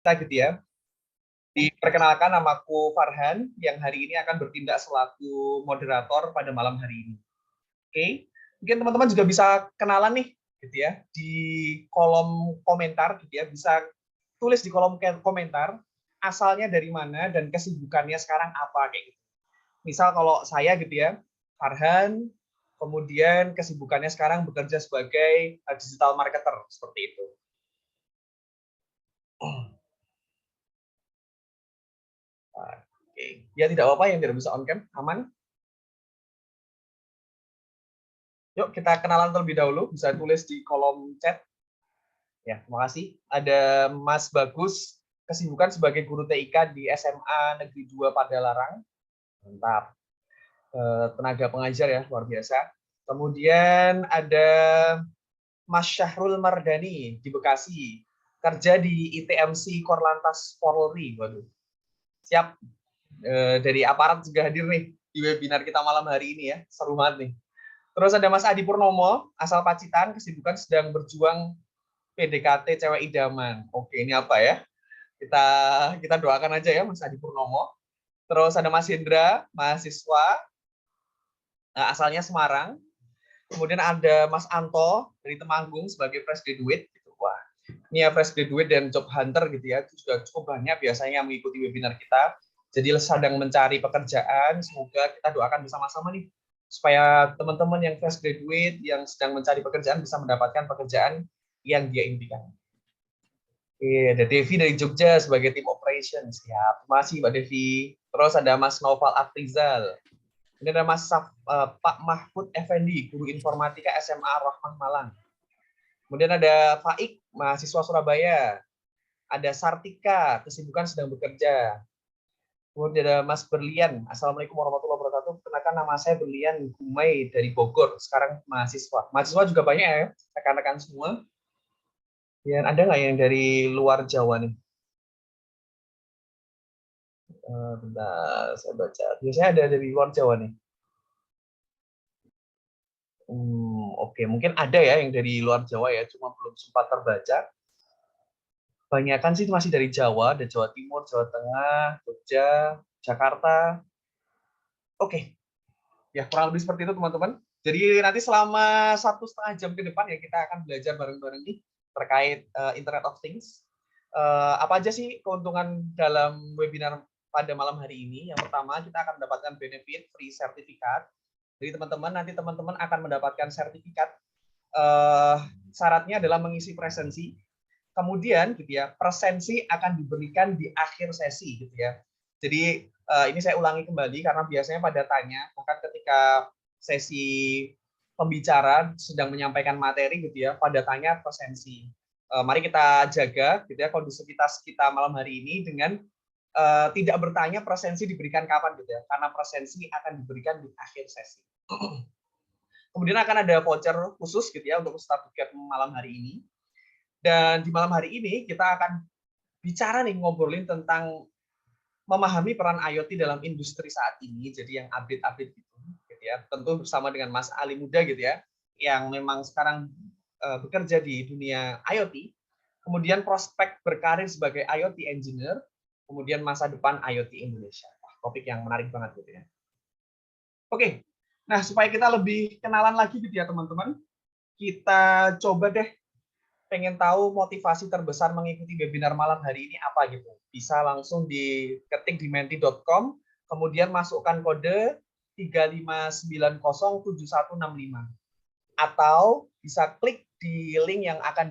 kita gitu ya. Diperkenalkan, namaku Farhan yang hari ini akan bertindak selaku moderator pada malam hari ini. Oke, mungkin teman-teman juga bisa kenalan nih gitu ya di kolom komentar gitu ya, bisa tulis di kolom komentar asalnya dari mana dan kesibukannya sekarang apa kayak gitu. Misal kalau saya gitu ya, Farhan, kemudian kesibukannya sekarang bekerja sebagai digital marketer seperti itu. Oke, ya tidak apa-apa yang tidak bisa on cam, aman. Yuk kita kenalan terlebih dahulu, bisa tulis di kolom chat. Ya, terima kasih. Ada Mas Bagus, kesibukan sebagai guru TIK di SMA Negeri 2 Padalarang. Mantap. Tenaga pengajar ya, luar biasa. Kemudian ada Mas Syahrul Mardani di Bekasi, kerja di ITMC Korlantas Polri. Waduh, siap. Dari aparat juga hadir nih di webinar kita malam hari ini ya, seru banget nih. Terus ada Mas Adi Purnomo, asal Pacitan, kesibukan sedang berjuang PDKT cewek idaman. Oke, ini apa ya? Kita doakan aja ya Mas Adi Purnomo. Terus ada Mas Hendra, mahasiswa, asalnya Semarang. Kemudian ada Mas Anto dari Temanggung sebagai fresh graduate. Wah, ini ya fresh graduate dan job hunter gitu ya, itu juga cukup banyak biasanya yang mengikuti webinar kita. Jadi sedang mencari pekerjaan, semoga kita doakan bersama-sama nih supaya teman-teman yang fresh graduate yang sedang mencari pekerjaan bisa mendapatkan pekerjaan yang dia impikan. Oke, ada Devi dari Jogja sebagai tim operations. Siap, terima kasih Mbak Devi. Terus ada Mas Noval Afrizal. Ini ada Mas Pak Mahfud Effendi, guru informatika SMA Rahmah Malang. Kemudian ada Faik, mahasiswa Surabaya. Ada Sartika, kesibukan sedang bekerja. Kemudian ada Mas Berlian, Assalamualaikum warahmatullahi wabarakatuh. Perkenalkan, nama saya Berlian Gumai dari Bogor, sekarang mahasiswa. Mahasiswa juga banyak ya, rekan-rekan semua. Dan ada nggak yang dari luar Jawa nih? Bentar, saya baca. Biasanya ada dari luar Jawa nih. Oke, mungkin ada ya yang dari luar Jawa ya, cuma belum sempat terbaca. Banyakan sih masih dari Jawa, ada Jawa Timur, Jawa Tengah, Jogja, Jakarta. Oke, ya kurang lebih seperti itu teman-teman. Jadi nanti selama 1,5 jam ke depan ya kita akan belajar bareng-bareng nih terkait Internet of Things. Apa aja sih keuntungan dalam webinar pada malam hari ini? Yang pertama, kita akan mendapatkan benefit free sertifikat. Jadi teman-teman, nanti teman-teman akan mendapatkan sertifikat. Syaratnya adalah mengisi presensi. Kemudian gitu ya, presensi akan diberikan di akhir sesi gitu ya. Jadi ini saya ulangi kembali karena biasanya pada tanya, bahkan ketika sesi pembicara sedang menyampaikan materi gitu ya, pada tanya presensi. Mari kita jaga gitu ya kondusivitas kita malam hari ini dengan tidak bertanya presensi diberikan kapan gitu ya, karena presensi akan diberikan di akhir sesi. Kemudian akan ada voucher khusus gitu ya untuk start tiket malam hari ini. Dan di malam hari ini kita akan bicara nih, ngobrolin tentang memahami peran IoT dalam industri saat ini. Jadi yang update-update gitu ya. Tentu bersama dengan Mas Ali Muda gitu ya, yang memang sekarang bekerja di dunia IoT. Kemudian prospek berkarir sebagai IoT engineer, kemudian masa depan IoT Indonesia. Topik yang menarik banget gitu ya. Oke, nah supaya kita lebih kenalan lagi gitu ya teman-teman, kita coba deh pengen tahu motivasi terbesar mengikuti webinar malam hari ini apa gitu. Bisa langsung diketik di menti.com, kemudian masukkan kode 35907165. Atau bisa klik di link yang akan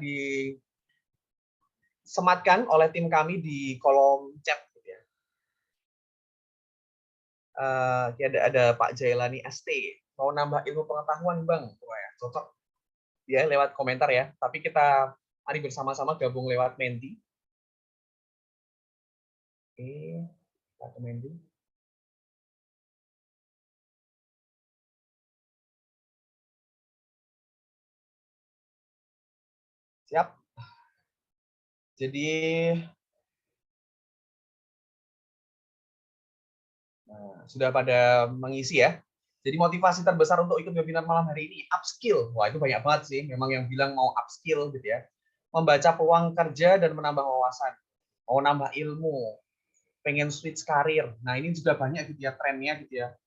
disematkan oleh tim kami di kolom chat. Gitu ya. Ada Pak Jailani ST. Mau nambah ilmu pengetahuan, Bang? Wah, ya, cocok. Ya, lewat komentar ya. Tapi kita mari bersama-sama gabung lewat Menti. Oke, kita ke Menti. Siap. Jadi sudah pada mengisi ya. Jadi motivasi terbesar untuk ikut webinar malam hari ini upskill. Wah, itu banyak banget sih. Memang yang bilang mau upskill gitu ya. Membaca peluang kerja dan menambah wawasan. mau nambah ilmu, pengen switch karir. Nah, ini juga banyak gitu ya trennya gitu ya.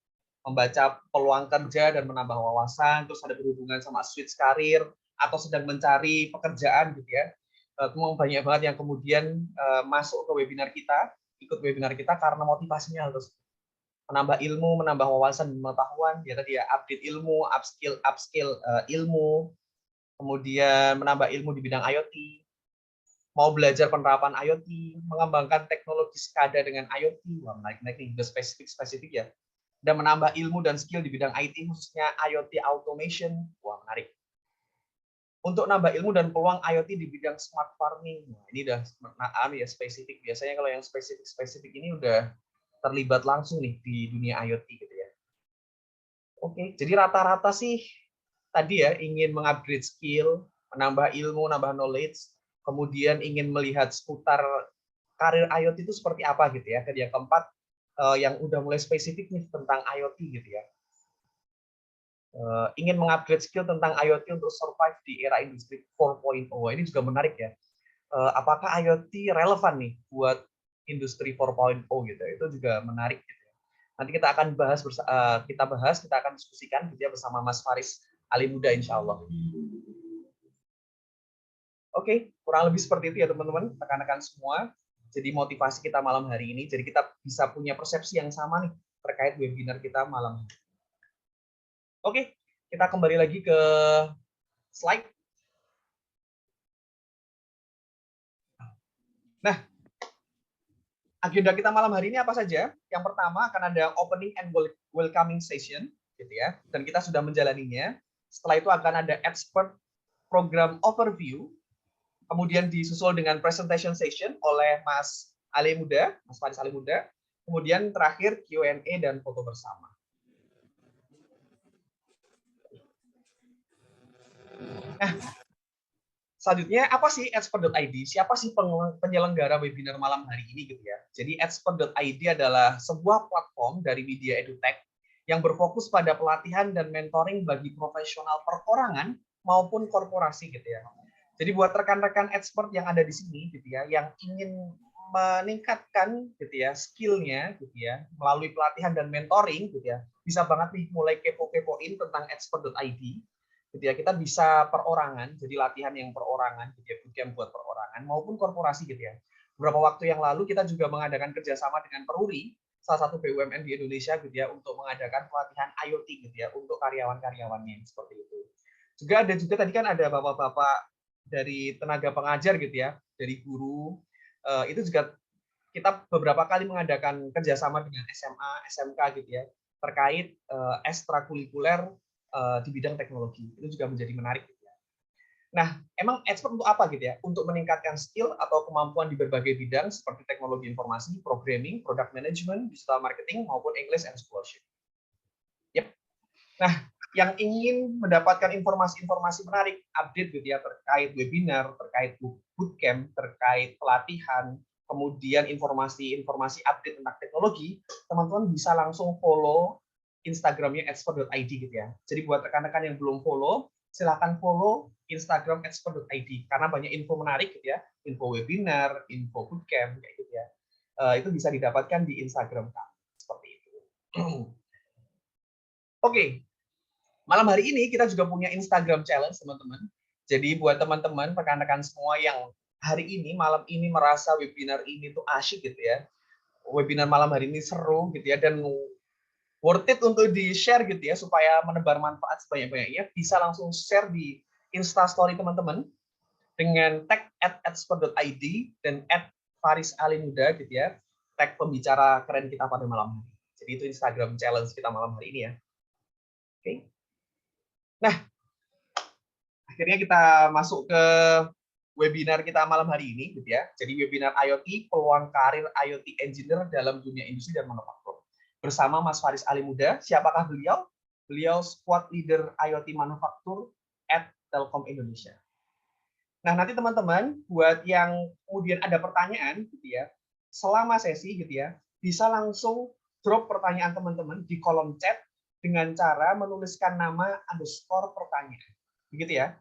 Membaca peluang kerja dan menambah wawasan, terus ada berhubungan sama switch karir atau sedang mencari pekerjaan gitu ya. Banyak banget yang kemudian masuk ke webinar kita, ikut webinar kita karena motivasinya harus menambah ilmu, menambah wawasan dan pengetahuan, ya tadi ya, update ilmu, upskill ilmu, kemudian menambah ilmu di bidang IoT, mau belajar penerapan IoT, mengembangkan teknologi SCADA dengan IoT, wah menarik-menarik nih, udah spesifik ya, dan menambah ilmu dan skill di bidang IT khususnya IoT automation, wah menarik. Untuk nambah ilmu dan peluang IoT di bidang smart farming, nah, ini udah ya spesifik. Biasanya kalau yang spesifik ini udah terlibat langsung nih di dunia IoT gitu ya. Oke, jadi rata-rata sih tadi ya ingin mengupgrade skill, menambah ilmu, menambah knowledge, kemudian ingin melihat seputar karir IoT itu seperti apa gitu ya. Dan yang keempat yang udah mulai spesifik nih tentang IoT gitu ya. Ingin mengupgrade skill tentang IoT untuk survive di era industri 4.0. Ini juga menarik ya. Apakah IoT relevan nih buat industri 4.0 gitu? Itu juga menarik gitu. Nanti kita akan kita akan diskusikan gitu ya bersama Mas Faris Ali Muda insya Allah. Oke, kurang lebih seperti itu ya teman-teman, rekan-rekan semua. Jadi motivasi kita malam hari ini, jadi kita bisa punya persepsi yang sama nih terkait webinar kita malam ini. Oke, kita kembali lagi ke slide. Nah, agenda kita malam hari ini apa saja? Yang pertama akan ada opening and welcoming session, gitu ya. Dan kita sudah menjalaninya. Setelah itu akan ada expert program overview, kemudian disusul dengan presentation session oleh Mas Ali Muda, Mas Faris Ali Muda. Kemudian terakhir Q&A dan foto bersama. Nah, selanjutnya apa sih expert.id? Siapa sih penyelenggara webinar malam hari ini gitu ya? Jadi expert.id adalah sebuah platform dari media edutech yang berfokus pada pelatihan dan mentoring bagi profesional perorangan maupun korporasi gitu ya. Jadi buat rekan-rekan expert yang ada di sini gitu ya, yang ingin meningkatkan gitu ya skill-nya gitu ya melalui pelatihan dan mentoring gitu ya, bisa banget nih mulai kepo-kepoin tentang expert.id gitu ya. Kita bisa perorangan, jadi latihan yang perorangan gitu ya, bootcamp buat perorangan maupun korporasi gitu ya. Beberapa waktu yang lalu kita juga mengadakan kerjasama dengan Peruri, salah satu BUMN di Indonesia gitu ya, untuk mengadakan pelatihan IoT gitu ya untuk karyawan-karyawannya seperti itu. Juga tadi kan ada bapak-bapak dari tenaga pengajar gitu ya, dari guru, itu juga kita beberapa kali mengadakan kerjasama dengan SMA, SMK gitu ya, terkait ekstrakurikuler di bidang teknologi. Itu juga menjadi menarik gitu ya. Nah, emang expert untuk apa gitu ya? Untuk meningkatkan skill atau kemampuan di berbagai bidang seperti teknologi informasi, programming, product management, digital marketing, maupun English and scholarship. Yep. Nah, yang ingin mendapatkan informasi-informasi menarik, update gitu ya, terkait webinar, terkait bootcamp, terkait pelatihan, kemudian informasi-informasi update tentang teknologi, teman-teman bisa langsung follow Instagramnya expert.id gitu ya. Jadi buat rekan-rekan yang belum follow, silahkan follow Instagram expert.id karena banyak info menarik gitu ya, info webinar, info bootcamp kayak gitu ya. Itu bisa didapatkan di Instagram kami seperti itu. Oke, malam hari ini kita juga punya Instagram challenge teman-teman. Jadi buat teman-teman rekan-rekan semua yang hari ini malam ini merasa webinar ini tuh asyik gitu ya, webinar malam hari ini seru gitu ya, dan worth it untuk di-share gitu ya, supaya menebar manfaat sebanyak-banyaknya, bisa langsung share di Instastory teman-teman dengan tag @expert.id dan @farisalimuda gitu ya, tag pembicara keren kita pada malam hari. Jadi itu Instagram challenge kita malam hari ini ya. Oke. Nah, akhirnya kita masuk ke webinar kita malam hari ini gitu ya. Jadi webinar IoT, peluang karir IoT engineer dalam dunia industri dan manufaktur. Bersama Mas Faris Ali Muda. Siapakah beliau? Beliau squad leader IoT manufaktur at Telkom Indonesia. Nah, nanti teman-teman buat yang kemudian ada pertanyaan gitu ya, selama sesi gitu ya, bisa langsung drop pertanyaan teman-teman di kolom chat dengan cara menuliskan nama underscore pertanyaan. Begitu ya.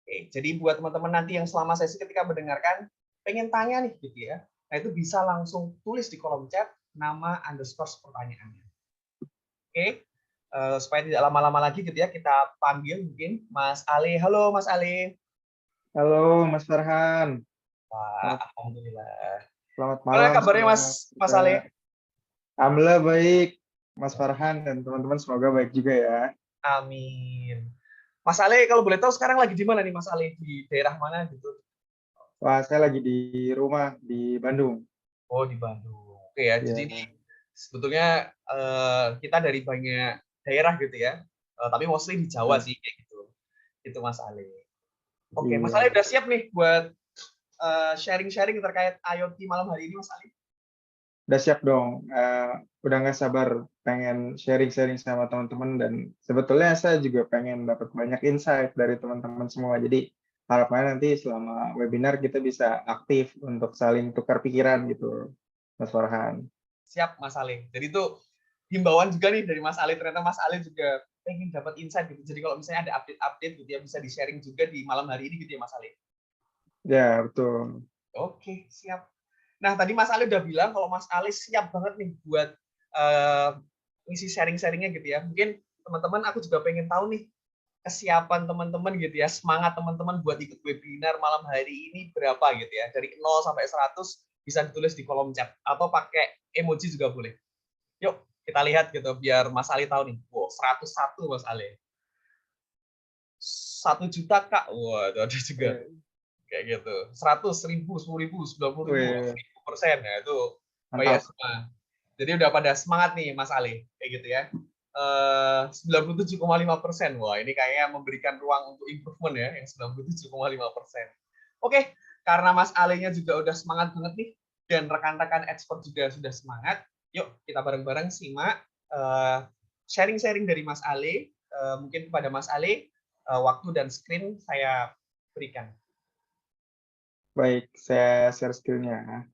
Oke, jadi buat teman-teman nanti yang selama sesi ketika mendengarkan pengen tanya nih gitu ya. Nah, itu bisa langsung tulis di kolom chat nama underscore pertanyaannya. Oke, supaya tidak lama-lama lagi gitu ya, kita panggil mungkin Mas Ale. Halo Mas Ale. Halo Mas Farhan. Wah, Selamat, alhamdulillah. selamat Gimana malam kabarnya semua. Mas Ale? Alhamdulillah baik, Mas Farhan dan teman-teman semoga baik juga ya. Amin. Mas Ale, kalau boleh tahu sekarang lagi di mana nih Mas Ale? Di daerah mana gitu? Wah, saya lagi di rumah di Bandung. Oh, di Bandung. Oke ya, jadi ini Ya, sebetulnya kita dari banyak daerah gitu ya. Tapi mostly di Jawa ya, sih kayak gitu. Itu Mas Ale. Oke, Mas Ale iya. udah siap nih buat sharing-sharing terkait IoT malam hari ini, Mas Ale? Udah siap dong. Udah nggak sabar pengen sharing-sharing sama teman-teman dan sebetulnya saya juga pengen dapat banyak insight dari teman-teman semua. Jadi harapannya nanti selama webinar kita bisa aktif untuk saling tukar pikiran gitu, Mas Farhan. Siap, Mas Ale. Jadi itu himbauan juga nih dari Mas Ale. Ternyata Mas Ale juga pengen dapat insight gitu. Jadi kalau misalnya ada update-update gitu ya, bisa di-sharing juga di malam hari ini gitu ya, Mas Ale. Ya, betul. Oke, siap. Nah, tadi Mas Ale udah bilang kalau Mas Ale siap banget nih buat ngisi sharing-sharingnya gitu ya. Mungkin teman-teman aku juga pengen tahu nih kesiapan teman-teman gitu ya, semangat teman-teman buat ikut webinar malam hari ini berapa gitu ya. Dari 0 sampai 100 bisa ditulis di kolom chat atau pakai emoji juga boleh. Yuk, kita lihat gitu biar Mas Ali tahu nih. Wow, 101 Mas Ali. 1 juta Kak. Wah, itu ada juga Wih, kayak gitu. 100, 1000, 10.000, 90.000, wih, 1000%. Ya, itu bayar mantap. semua. Jadi udah pada semangat nih Mas Ali, kayak gitu ya. 97,5%. Wah, ini kayaknya memberikan ruang untuk improvement ya, yang 97,5%. Oke, karena Mas Alinya juga udah semangat banget nih, dan rekan-rekan ekspor juga sudah semangat, yuk kita bareng-bareng simak sharing-sharing dari Mas Ali. Mungkin kepada Mas Ali, waktu dan screen saya berikan. Baik, saya share skill-nya.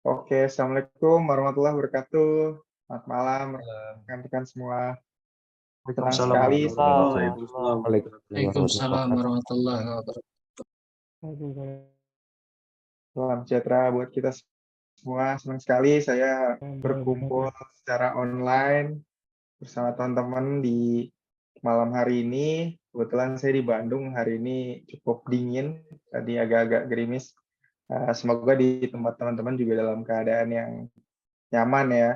Oke, Assalamualaikum warahmatullahi wabarakatuh. Selamat malam, rekan-rekan semua. Senang Waalaikumsalam sekali warahmatullahi wabarakatuh. Waalaikumsalam warahmatullahi wabarakatuh. salam sejahtera buat kita semua. Senang sekali saya berkumpul secara online bersama teman-teman di malam hari ini. Kebetulan saya di Bandung, hari ini cukup dingin, tadi agak-agak gerimis. Semoga di tempat teman-teman juga dalam keadaan yang nyaman ya.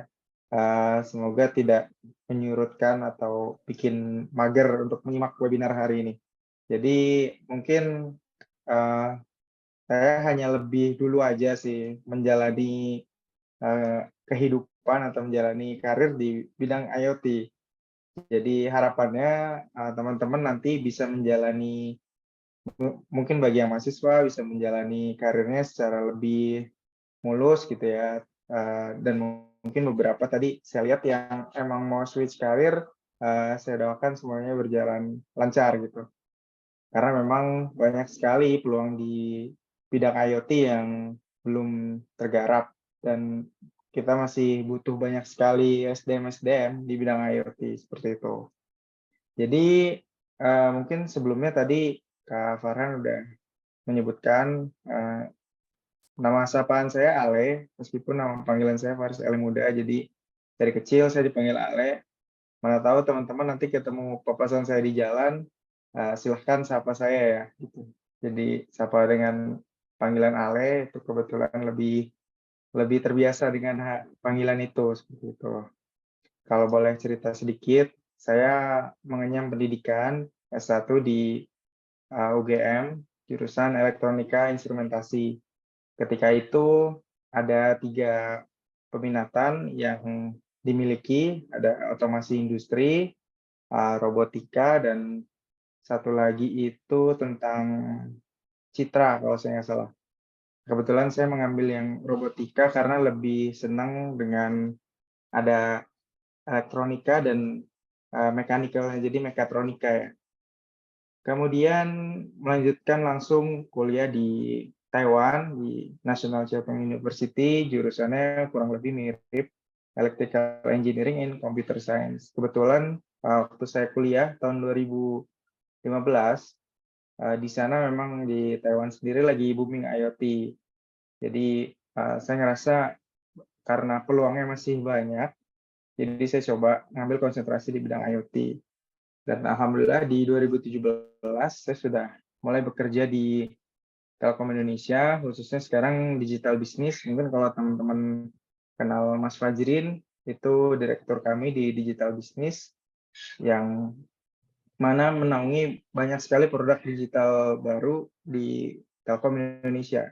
Semoga tidak menyurutkan atau bikin mager untuk menyimak webinar hari ini. Jadi mungkin eh, saya hanya lebih dulu aja sih menjalani kehidupan atau menjalani karir di bidang IoT. Jadi harapannya teman-teman nanti bisa menjalani, mungkin bagi yang mahasiswa bisa menjalani karirnya secara lebih mulus gitu ya. Dan mungkin beberapa tadi saya lihat yang emang mau switch karir, saya doakan semuanya berjalan lancar gitu. Karena memang banyak sekali peluang di bidang IoT yang belum tergarap dan kita masih butuh banyak sekali SDM-SDM di bidang IoT seperti itu. Jadi mungkin sebelumnya tadi Kak Farhan udah menyebutkan nama sapaan saya Ale, meskipun nama panggilan saya Faris Ale Muda, jadi dari kecil saya dipanggil Ale. Mana tahu teman-teman nanti ketemu papasan saya di jalan, silahkan sapa saya ya. Gitu. Jadi sapa dengan panggilan Ale itu kebetulan lebih lebih terbiasa dengan panggilan itu seperti itu. Kalau boleh cerita sedikit, saya mengenyam pendidikan S1 di UGM, jurusan Elektronika Instrumentasi. Ketika itu ada 3 peminatan yang dimiliki, ada otomasi industri, robotika, dan satu lagi itu tentang citra kalau saya nggak salah. Kebetulan saya mengambil yang robotika karena lebih senang dengan ada elektronika dan mechanical, jadi mekatronika ya. Kemudian melanjutkan langsung kuliah di Taiwan, di National Cheng Kung University, jurusannya kurang lebih mirip Electrical Engineering and Computer Science. Kebetulan waktu saya kuliah tahun 2015, di sana memang di Taiwan sendiri lagi booming IoT. Jadi, saya ngerasa karena peluangnya masih banyak, jadi saya coba ngambil konsentrasi di bidang IoT. Dan alhamdulillah di 2017 saya sudah mulai bekerja di Telkom Indonesia, khususnya sekarang digital bisnis. Mungkin kalau teman-teman kenal Mas Fajrin, itu direktur kami di digital bisnis yang mana menaungi banyak sekali produk digital baru di Telkom Indonesia.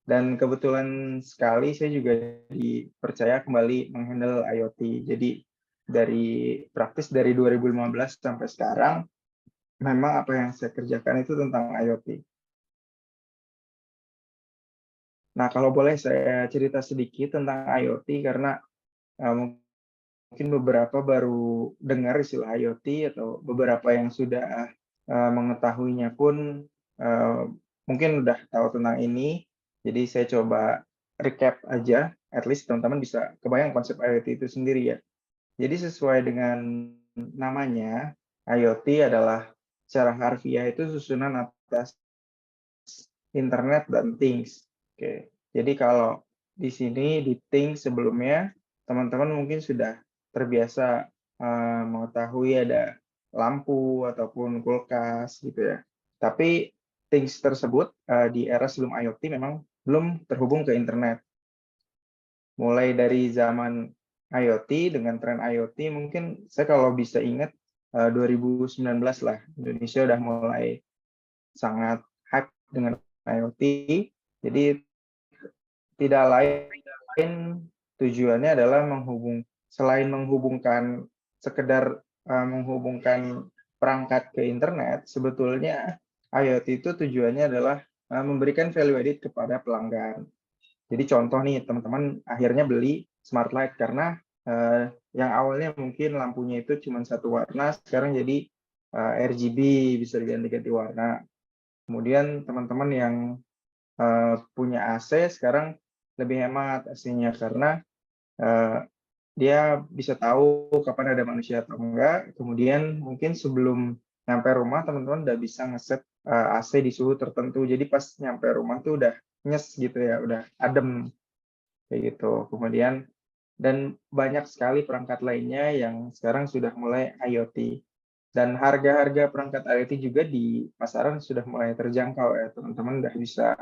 Dan kebetulan sekali saya juga dipercaya kembali menghandle IoT. Jadi praktis dari 2015 sampai sekarang, memang apa yang saya kerjakan itu tentang IoT. Nah, kalau boleh saya cerita sedikit tentang IoT karena mungkin beberapa baru dengar istilah IoT atau beberapa yang sudah mengetahuinya pun mungkin udah tahu tentang ini. Jadi saya coba recap aja, at least teman-teman bisa kebayang konsep IoT itu sendiri ya. Jadi sesuai dengan namanya, IoT adalah secara harfiah itu susunan atas internet dan things. Oke. Jadi kalau di sini di things sebelumnya teman-teman mungkin sudah terbiasa mengetahui ada lampu ataupun kulkas gitu ya. Tapi things tersebut di era sebelum IoT memang belum terhubung ke internet. Mulai dari zaman IoT dengan tren IoT mungkin saya kalau bisa ingat 2019 lah Indonesia udah mulai sangat hype dengan IoT. Jadi tidak lain tujuannya adalah selain sekedar menghubungkan perangkat ke internet, sebetulnya IoT itu tujuannya adalah memberikan value added kepada pelanggan. Jadi contoh nih teman-teman akhirnya beli smart light karena yang awalnya mungkin lampunya itu cuma satu warna, sekarang jadi RGB bisa diganti-ganti warna. Kemudian teman-teman yang punya AC sekarang lebih hemat AC-nya karena dia bisa tahu kapan ada manusia atau enggak. Kemudian mungkin sebelum nyampe rumah teman-teman udah bisa ngeset AC di suhu tertentu. Jadi pas nyampe rumah tuh udah nyes gitu ya, udah adem kayak gitu. Kemudian dan banyak sekali perangkat lainnya yang sekarang sudah mulai IoT. Dan harga-harga perangkat IoT juga di pasaran sudah mulai terjangkau ya, teman-teman udah bisa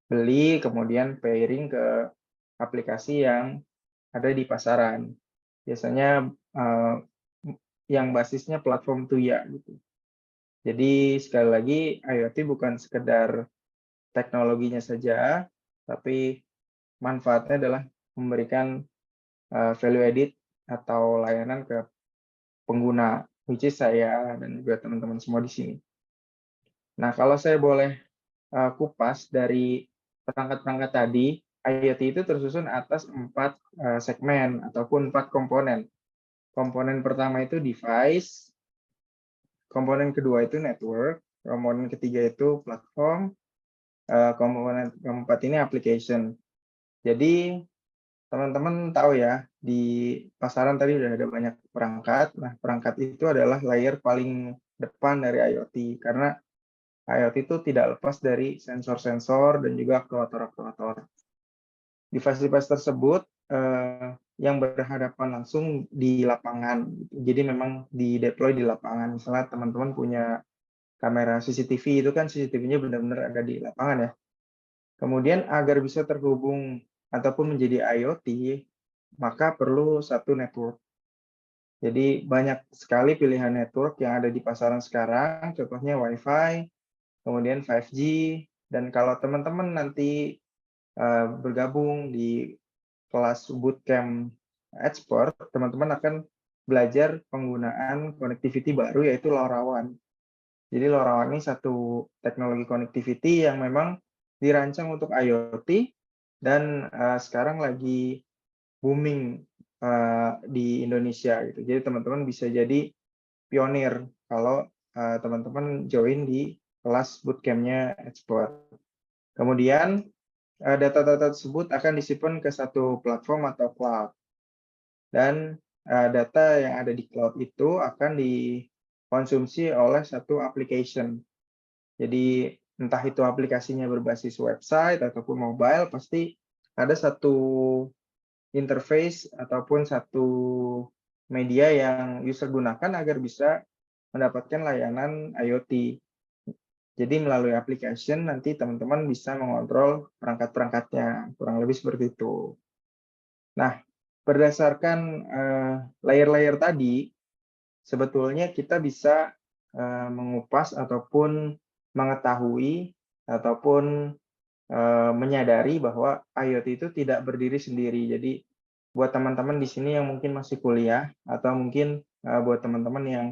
beli kemudian pairing ke aplikasi yang ada di pasaran. Biasanya yang basisnya platform Tuya gitu. Jadi sekali lagi IoT bukan sekedar teknologinya saja, tapi manfaatnya adalah memberikan value added atau layanan ke pengguna, which is saya dan juga teman-teman semua di sini. Nah, kalau saya boleh kupas dari perangkat-perangkat tadi, IoT itu tersusun atas 4 segmen ataupun 4 komponen. Komponen pertama itu device, komponen kedua itu network, komponen ketiga itu platform, komponen keempat ini application. Jadi teman-teman tahu ya, di pasaran tadi udah ada banyak perangkat. Nah, perangkat itu adalah layer paling depan dari IoT karena IoT itu tidak lepas dari sensor-sensor dan juga aktuator-aktuator. Device-device tersebut yang berhadapan langsung di lapangan. Jadi memang di-deploy di lapangan. Misalnya teman-teman punya kamera CCTV, itu kan CCTV-nya benar-benar ada di lapangan ya. Kemudian agar bisa terhubung ataupun menjadi IoT, maka perlu satu network. Jadi banyak sekali pilihan network yang ada di pasaran sekarang, contohnya Wi-Fi, kemudian 5G, dan kalau teman-teman nanti bergabung di kelas bootcamp expert, teman-teman akan belajar penggunaan connectivity baru yaitu LoRaWAN. Jadi LoRaWAN ini satu teknologi connectivity yang memang dirancang untuk IoT dan sekarang lagi booming di Indonesia gitu. Jadi teman-teman bisa jadi pionir kalau teman-teman join di kelas bootcamp-nya expert. Kemudian data-data tersebut akan disimpan ke satu platform atau cloud. Dan data yang ada di cloud itu akan dikonsumsi oleh satu application. Jadi entah itu aplikasinya berbasis website ataupun mobile, pasti ada satu interface ataupun satu media yang user gunakan agar bisa mendapatkan layanan IoT. Jadi melalui application nanti teman-teman bisa mengontrol perangkat-perangkatnya, kurang lebih seperti itu. Nah, berdasarkan layer-layer tadi, sebetulnya kita bisa mengupas ataupun mengetahui ataupun menyadari bahwa IoT itu tidak berdiri sendiri. Jadi buat teman-teman di sini yang mungkin masih kuliah atau mungkin buat teman-teman yang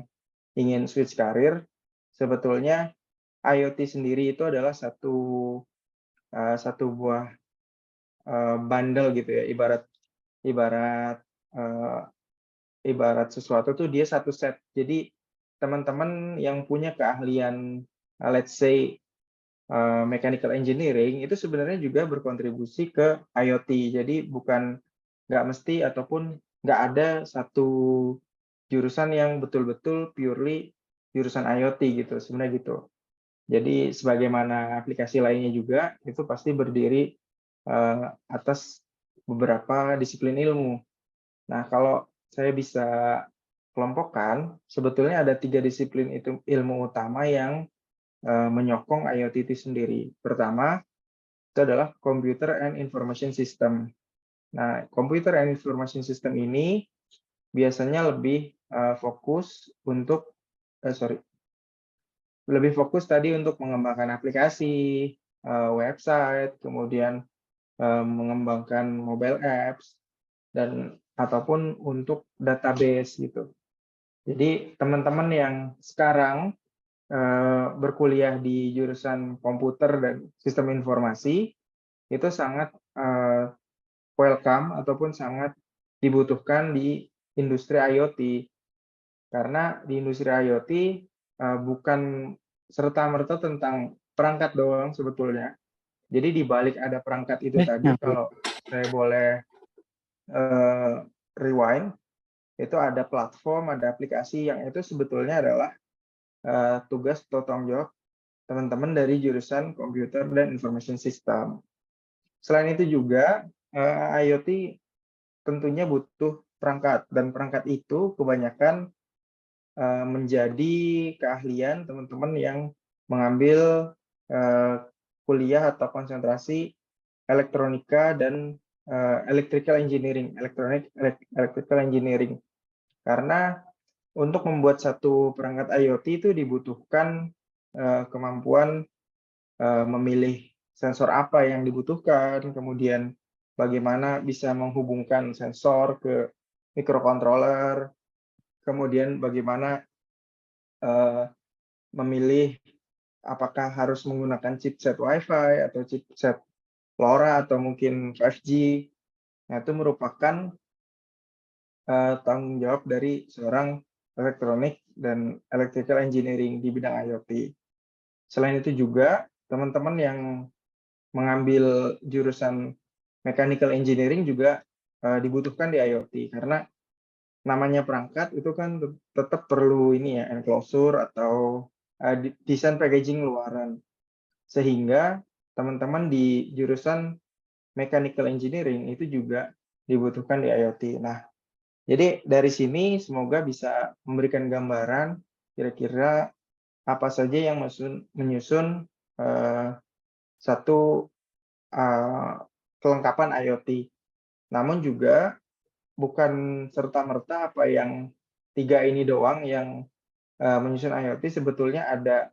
ingin switch karir, sebetulnya IoT sendiri itu adalah satu buah bundle gitu ya, ibarat eh, ibarat sesuatu tuh dia satu set. Jadi teman-teman yang punya keahlian, let's say mechanical engineering itu sebenarnya juga berkontribusi ke IoT. Jadi nggak mesti ataupun nggak ada satu jurusan yang betul-betul purely jurusan IoT gitu, sebenarnya gitu. Jadi sebagaimana aplikasi lainnya juga itu pasti berdiri atas beberapa disiplin ilmu. Nah, kalau saya bisa kelompokkan, sebetulnya ada 3 disiplin itu ilmu utama yang menyokong IoT itu sendiri. Pertama, itu adalah Computer and Information System. Nah, Computer and Information System ini biasanya lebih fokus untuk lebih fokus tadi untuk mengembangkan aplikasi, website, kemudian mengembangkan mobile apps, dan ataupun untuk database gitu. Jadi teman-teman yang sekarang berkuliah di jurusan komputer dan sistem informasi itu sangat welcome ataupun sangat dibutuhkan di industri IoT, karena di industri IoT bukan serta-merta tentang perangkat doang sebetulnya. Jadi di balik ada perangkat itu tadi, kalau saya boleh rewind, itu ada platform, ada aplikasi yang itu sebetulnya adalah tugas atau tanggung jawab teman-teman dari jurusan Computer dan Information System. Selain itu juga IoT tentunya butuh perangkat, dan perangkat itu kebanyakan menjadi keahlian teman-teman yang mengambil kuliah atau konsentrasi elektronika dan electrical engineering, electrical engineering. Karena untuk membuat satu perangkat IoT itu dibutuhkan kemampuan memilih sensor apa yang dibutuhkan, kemudian bagaimana bisa menghubungkan sensor ke microcontroller, kemudian bagaimana memilih apakah harus menggunakan chipset Wi-Fi atau chipset LoRa atau mungkin 5G. Nah, itu merupakan tanggung jawab dari seorang elektronik dan electrical engineering di bidang IoT. Selain itu juga, teman-teman yang mengambil jurusan mechanical engineering juga dibutuhkan di IoT, karena namanya perangkat itu kan tetap perlu ini ya, enclosure atau desain packaging luaran. Sehingga teman-teman di jurusan mechanical engineering itu juga dibutuhkan di IoT. Nah, jadi dari sini semoga bisa memberikan gambaran kira-kira apa saja yang menyusun satu kelengkapan IoT. Namun juga bukan serta-merta apa yang 3 ini doang yang menyusun IoT, sebetulnya ada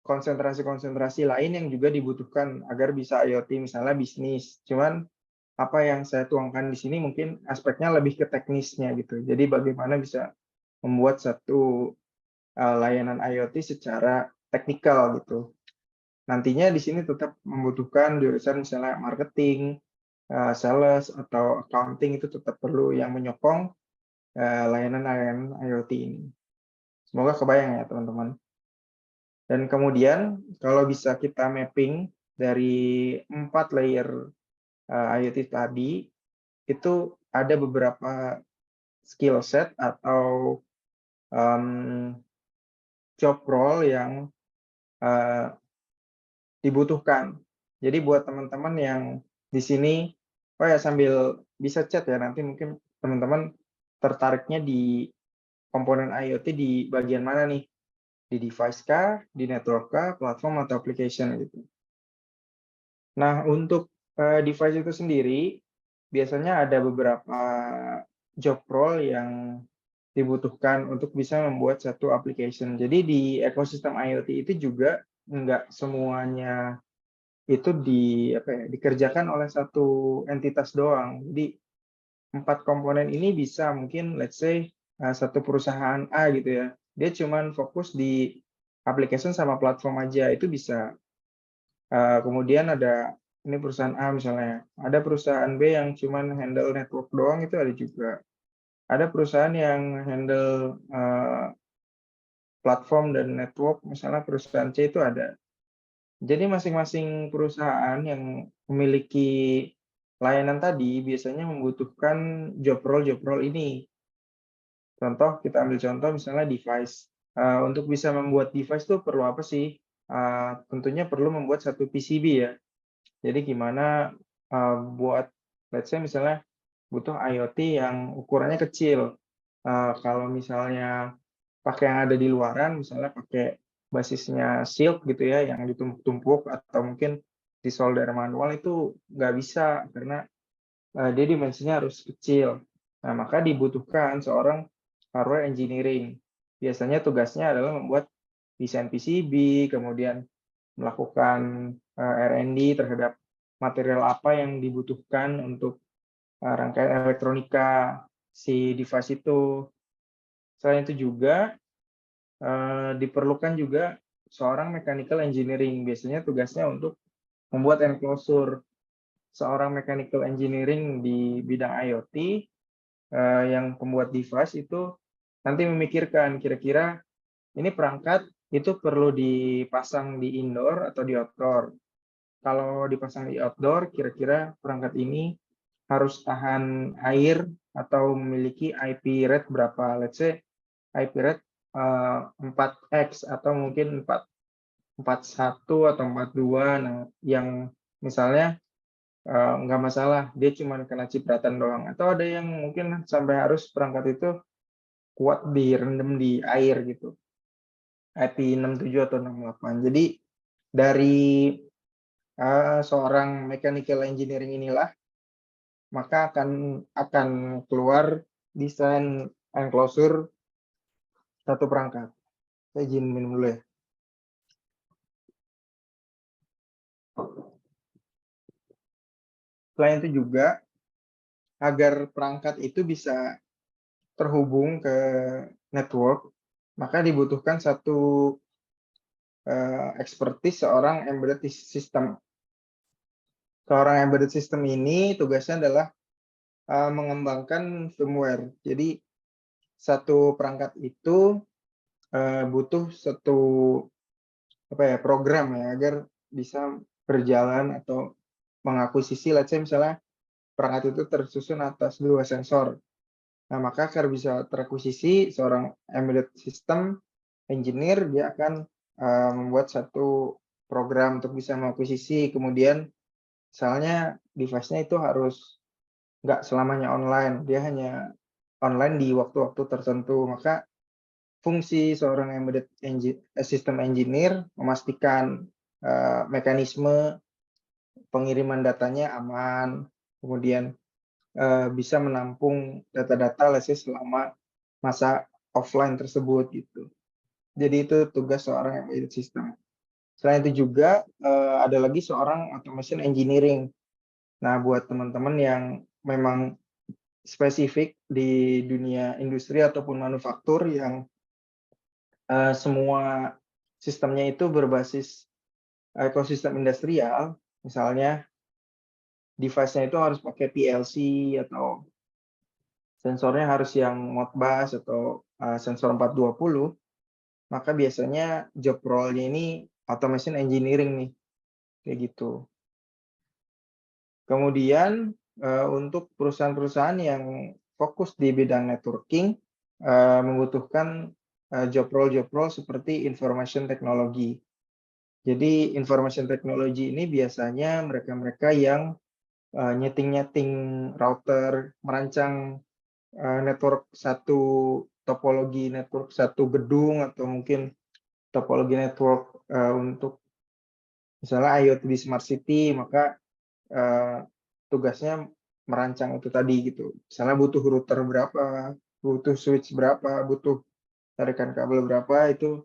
konsentrasi-konsentrasi lain yang juga dibutuhkan agar bisa IoT, misalnya bisnis. Cuman apa yang saya tuangkan di sini mungkin aspeknya lebih ke teknisnya gitu. Jadi bagaimana bisa membuat satu layanan IoT secara teknikal gitu. Nantinya di sini tetap membutuhkan jurusan misalnya marketing, sales, atau accounting, itu tetap perlu yang menyokong layanan-layanan IoT ini. Semoga kebayang ya teman-teman. Dan kemudian kalau bisa kita mapping dari 4 layer IoT tadi, itu ada beberapa skill set atau job role yang dibutuhkan. Jadi buat teman-teman yang di sini, oh ya sambil bisa chat ya, nanti mungkin teman-teman tertariknya di komponen IoT di bagian mana nih? Di device kah, di network kah, platform atau application gitu. Nah, untuk device itu sendiri, biasanya ada beberapa job role yang dibutuhkan untuk bisa membuat satu application. Jadi di ekosistem IoT itu juga nggak semuanya itu dikerjakan oleh satu entitas doang. Jadi 4 komponen ini bisa mungkin let's say satu perusahaan A gitu ya. Dia cuman fokus di application sama platform aja itu bisa. Kemudian ada ini perusahaan A misalnya, ada perusahaan B yang cuman handle network doang itu ada juga. Ada perusahaan yang handle platform dan network, misalnya perusahaan C itu ada. Jadi masing-masing perusahaan yang memiliki layanan tadi biasanya membutuhkan job role ini. Contoh, kita ambil contoh misalnya device. Untuk bisa membuat device itu perlu apa sih? Tentunya perlu membuat satu PCB ya. Jadi gimana buat, let's say misalnya butuh IoT yang ukurannya kecil. Kalau misalnya pakai yang ada di luaran, misalnya pakai basisnya silk gitu ya, yang ditumpuk-tumpuk atau mungkin disolder manual itu nggak bisa karena dia dimensinya harus kecil. Nah, maka dibutuhkan seorang hardware engineering. Biasanya tugasnya adalah membuat desain PCB, kemudian melakukan R&D terhadap material apa yang dibutuhkan untuk rangkaian elektronika si device itu. Selain itu juga diperlukan juga seorang mechanical engineering. Biasanya tugasnya untuk membuat enclosure. Seorang mechanical engineering di bidang IoT yang pembuat device itu nanti memikirkan kira-kira ini perangkat itu perlu dipasang di indoor atau di outdoor. Kalau dipasang di outdoor, kira-kira perangkat ini harus tahan air atau memiliki IP rate berapa? Let's say IP rate 4x atau mungkin 41 atau 42. Nah, yang misalnya nggak masalah, dia cuma kena cipratan doang. Atau ada yang mungkin sampai harus perangkat itu kuat direndam di air gitu. IP 67 atau 68. Jadi dari seorang mechanical engineering inilah maka akan keluar desain enclosure satu perangkat. Saya izin minum dulu ya. Selain itu juga agar perangkat itu bisa terhubung ke network, maka dibutuhkan satu expertise seorang embedded system. Seorang embedded system ini tugasnya adalah mengembangkan firmware. Jadi satu perangkat itu butuh satu program ya agar bisa berjalan atau mengakuisisi, let's say misalnya perangkat itu tersusun atas 2 sensor. Nah, maka agar bisa terakuisisi, seorang embedded system engineer dia akan membuat satu program untuk bisa mengakuisisi. Kemudian misalnya device-nya itu harus nggak selamanya online, dia hanya online di waktu-waktu tertentu. Maka fungsi seorang embedded system engineer memastikan mekanisme pengiriman datanya aman, kemudian bisa menampung data-data selama masa offline tersebut gitu. Jadi itu tugas seorang embedded system. Selain itu juga ada lagi seorang automation engineering. Nah, buat teman-teman yang memang spesifik di dunia industri ataupun manufaktur yang semua sistemnya itu berbasis ekosistem industrial, misalnya device-nya itu harus pakai PLC atau sensornya harus yang Modbus atau sensor 420, maka biasanya job role-nya ini automation engineering nih, kayak gitu. Kemudian untuk perusahaan-perusahaan yang fokus di bidang networking, membutuhkan job role seperti information technology. Jadi information technology ini biasanya mereka-mereka yang nyeting-nyeting router, merancang network topologi network satu gedung, atau mungkin topologi network untuk misalnya IoT di smart city, maka tugasnya merancang itu tadi gitu. Misalnya butuh router berapa, butuh switch berapa, butuh tarikan kabel berapa, itu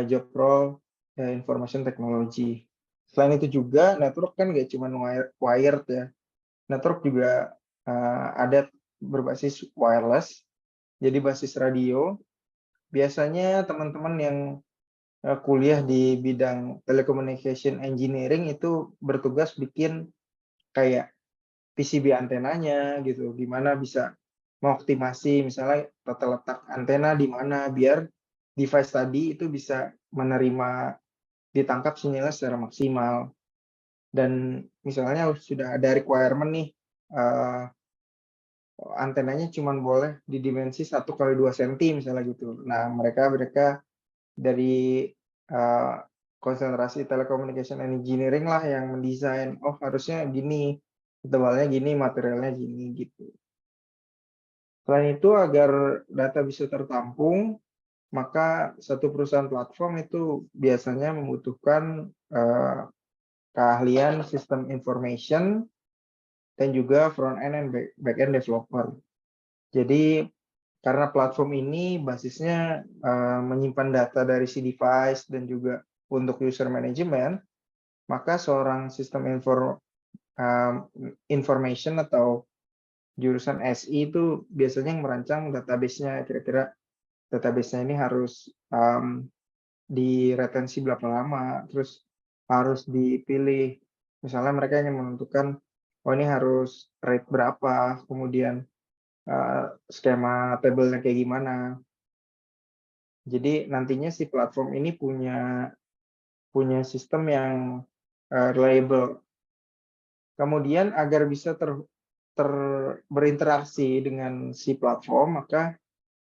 job role information technology. Selain itu juga network kan nggak cuma wired ya. Network juga ada berbasis wireless, jadi basis radio. Biasanya teman-teman yang kuliah di bidang telecommunication engineering itu bertugas bikin kayak PCB antenanya gitu, gimana bisa mengoptimasi misalnya tata letak antena di mana biar device tadi itu bisa menerima, ditangkap sinyalnya secara maksimal. Dan misalnya sudah ada requirement nih, antenanya cuma boleh di dimensi 1x2 cm misalnya gitu. Nah, mereka dari konsentrasi telecommunication engineering lah yang mendesain, oh harusnya gini, tebalnya gini, materialnya gini gitu. Selain itu, agar data bisa tertampung, maka satu perusahaan platform itu biasanya membutuhkan keahlian sistem information dan juga front end dan back end developer. Jadi karena platform ini basisnya menyimpan data dari si device dan juga untuk user management, maka seorang sistem information atau jurusan SI itu biasanya yang merancang database-nya, kira-kira database-nya ini harus diretensi berapa lama, terus harus dipilih. Misalnya mereka ingin menentukan, oh ini harus rate berapa, kemudian skema tabelnya kayak gimana. Jadi nantinya si platform ini punya sistem yang reliable. Kemudian agar bisa berinteraksi dengan si platform, maka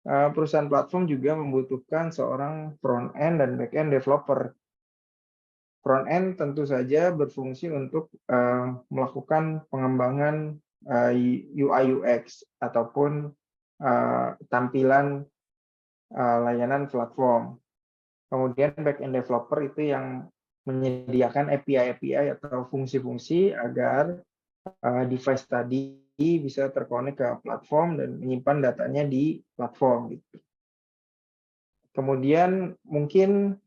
perusahaan platform juga membutuhkan seorang front end dan back end developer. Front end tentu saja berfungsi untuk melakukan pengembangan UI UX ataupun tampilan layanan platform. Kemudian back end developer itu yang menyediakan API atau fungsi-fungsi agar device tadi bisa terkonek ke platform dan menyimpan datanya di platform gitu. Kemudian mungkin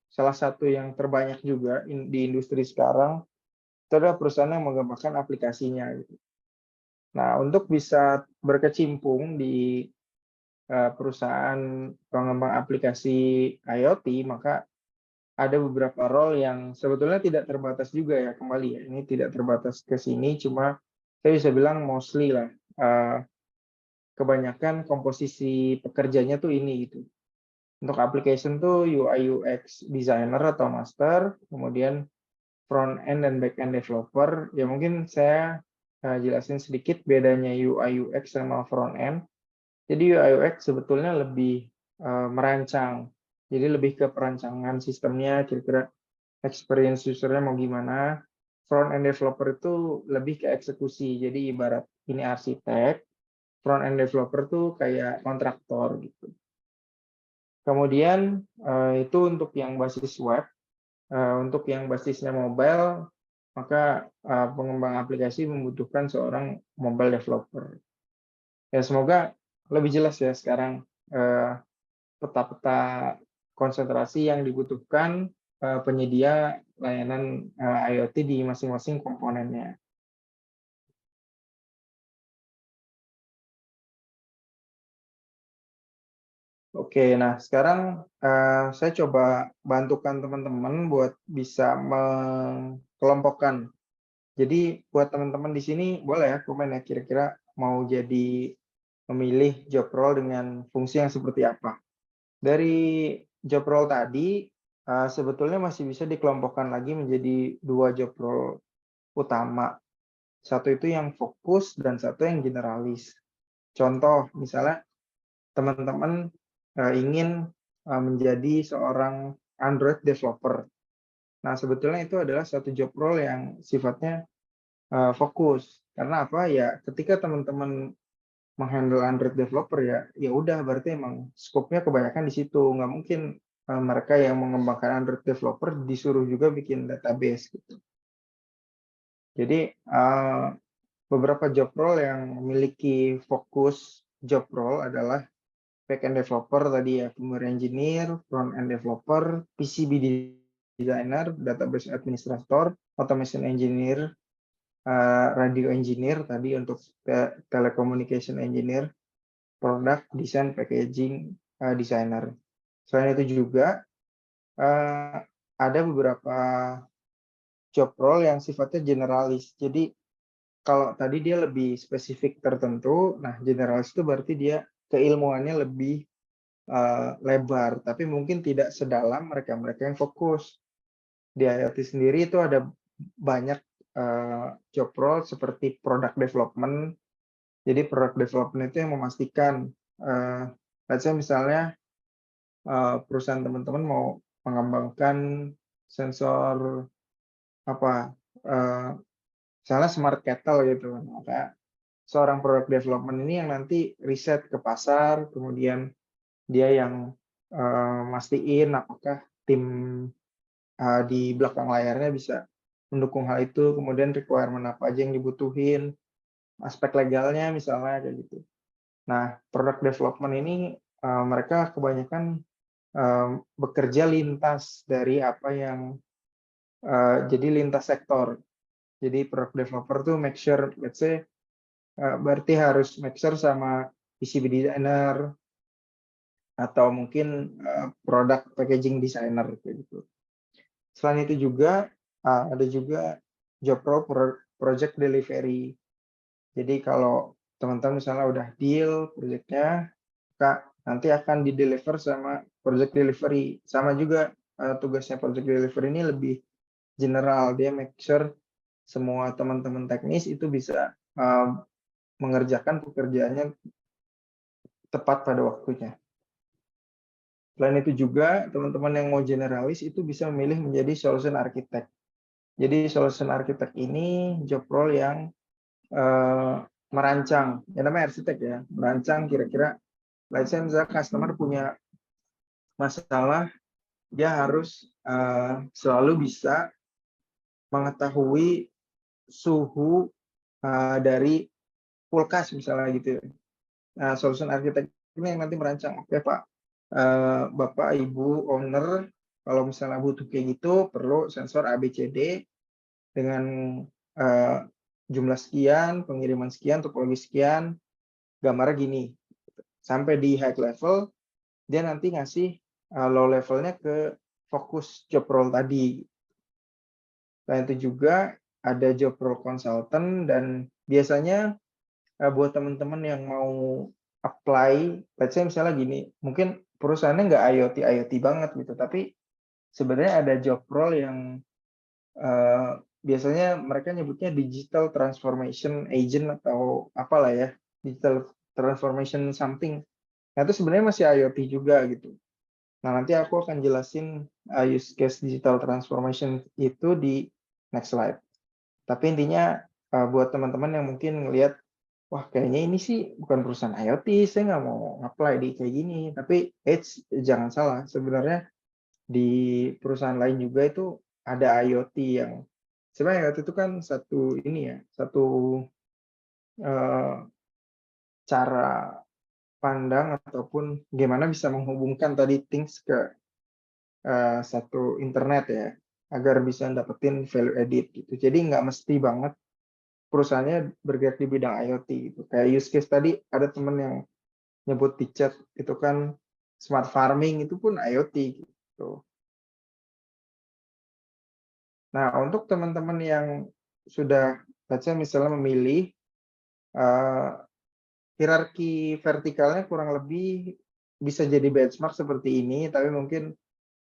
salah satu yang terbanyak juga di industri sekarang itu adalah perusahaan yang mengembangkan aplikasinya gitu. Nah, untuk bisa berkecimpung di perusahaan pengembang aplikasi IoT, maka ada beberapa role yang sebetulnya tidak terbatas juga ya, kembali ya, ini tidak terbatas ke sini, cuma saya bisa bilang mostly lah, kebanyakan komposisi pekerjanya tuh ini gitu. Untuk application tuh UI UX designer atau master, kemudian front end dan back end developer. Ya mungkin saya jelasin sedikit bedanya UI UX sama front end. Jadi UI UX sebetulnya lebih merancang. Jadi lebih ke perancangan sistemnya, kira-kira experience usernya mau gimana. Front end developer itu lebih ke eksekusi. Jadi ibarat ini arsitek, front end developer tuh kayak kontraktor gitu. Kemudian itu untuk yang basis web. Untuk yang basisnya mobile, maka pengembang aplikasi membutuhkan seorang mobile developer. Ya semoga lebih jelas ya sekarang peta-peta konsentrasi yang dibutuhkan penyedia layanan IoT di masing-masing komponennya. Oke, nah sekarang saya coba bantukan teman-teman buat bisa mengkelompokkan. Jadi buat teman-teman di sini boleh ya komen ya kira-kira mau jadi memilih job role dengan fungsi yang seperti apa. Dari job role tadi sebetulnya masih bisa dikelompokkan lagi menjadi 2 job role utama. Satu itu yang fokus dan satu yang generalis. Contoh, misalnya teman-teman ingin menjadi seorang Android developer. Nah, sebetulnya itu adalah satu job role yang sifatnya fokus. Karena apa? Ya, ketika teman-teman menghandle Android developer ya udah berarti emang skopnya kebanyakan di situ. Nggak mungkin mereka yang mengembangkan Android developer disuruh juga bikin database gitu. Jadi beberapa job role yang memiliki fokus job role adalah back-end developer tadi ya, firmware engineer, front-end developer, PCB designer, database administrator, automation engineer, radio engineer tadi untuk telecommunication engineer, product design packaging designer. Selain itu juga ada beberapa job role yang sifatnya generalis. Jadi kalau tadi dia lebih spesifik tertentu, nah generalis itu berarti dia keilmuannya lebih lebar, tapi mungkin tidak sedalam mereka-mereka yang fokus. Di IoT sendiri itu ada banyak job role seperti product development. Jadi product development itu yang memastikan, let's say misalnya perusahaan teman-teman mau mengembangkan sensor apa, misalnya smart kettle gitu, maka seorang product development ini yang nanti riset ke pasar, kemudian dia yang mastiin apakah tim di belakang layarnya bisa mendukung hal itu, kemudian requirement apa aja yang dibutuhin, aspek legalnya misalnya kayak gitu. Nah, product development ini mereka kebanyakan bekerja lintas dari apa yang jadi lintas sektor. Jadi product developer tuh make sure, let's say berarti harus make sure sama PCB designer atau mungkin product packaging designer kayak gitu. Selain itu juga ada juga job role project delivery. Jadi kalau teman-teman misalnya udah deal projectnya, nanti akan di-deliver sama project delivery. Sama juga tugasnya project delivery ini lebih general. Dia make sure semua teman-teman teknis itu bisa mengerjakan pekerjaannya tepat pada waktunya. Selain itu juga, teman-teman yang mau generalis itu bisa memilih menjadi solution architect. Jadi solution architect ini job role yang merancang, ya namanya arsitek ya, merancang kira-kira, let's say misalnya customer punya masalah, dia harus selalu bisa mengetahui suhu dari kulkas misalnya gitu. Nah, solution architect ini yang nanti merancang, oke Pak, Bapak Ibu owner, kalau misalnya butuh kayak gitu, perlu sensor ABCD dengan jumlah sekian, pengiriman sekian, topologi sekian, gambarnya gini. Sampai di high level, dia nanti ngasih low levelnya ke fokus job role tadi. Selain itu juga ada job role consultant, dan biasanya buat teman-teman yang mau apply, let's say misalnya gini, mungkin perusahaannya nggak IoT banget gitu, tapi sebenarnya ada job role yang biasanya mereka nyebutnya digital transformation agent atau apalah ya, digital transformation something. Nah, itu sebenarnya masih IoT juga gitu. Nah, nanti aku akan jelasin use case digital transformation itu di next slide. Tapi intinya buat teman-teman yang mungkin ngelihat, wah kayaknya ini sih bukan perusahaan IoT, saya nggak mau apply di kayak gini. Tapi jangan salah, sebenarnya di perusahaan lain juga itu ada IoT yang sebenarnya IoT itu kan satu ini ya, satu cara pandang ataupun gimana bisa menghubungkan tadi things ke satu internet ya, agar bisa dapetin value added gitu. Jadi nggak mesti banget perusahaannya bergerak di bidang IoT gitu. Kayak use case tadi ada temen yang nyebut di chat itu kan smart farming, itu pun IoT gitu. Nah, untuk teman-teman yang sudah, let's say misalnya memilih hierarki vertikalnya kurang lebih bisa jadi benchmark seperti ini, tapi mungkin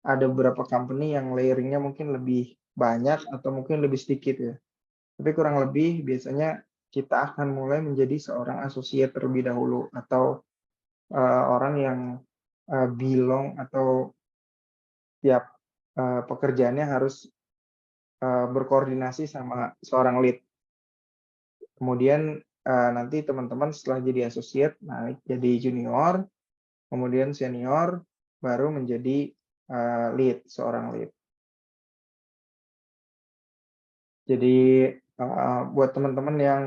ada beberapa company yang layering-nya mungkin lebih banyak atau mungkin lebih sedikit ya. Tapi kurang lebih biasanya kita akan mulai menjadi seorang associate terlebih dahulu, atau orang yang belong atau tiap pekerjaannya harus berkoordinasi sama seorang lead. Kemudian nanti teman-teman setelah jadi associate naik jadi junior, kemudian senior, baru menjadi lead, seorang lead. Jadi buat teman-teman yang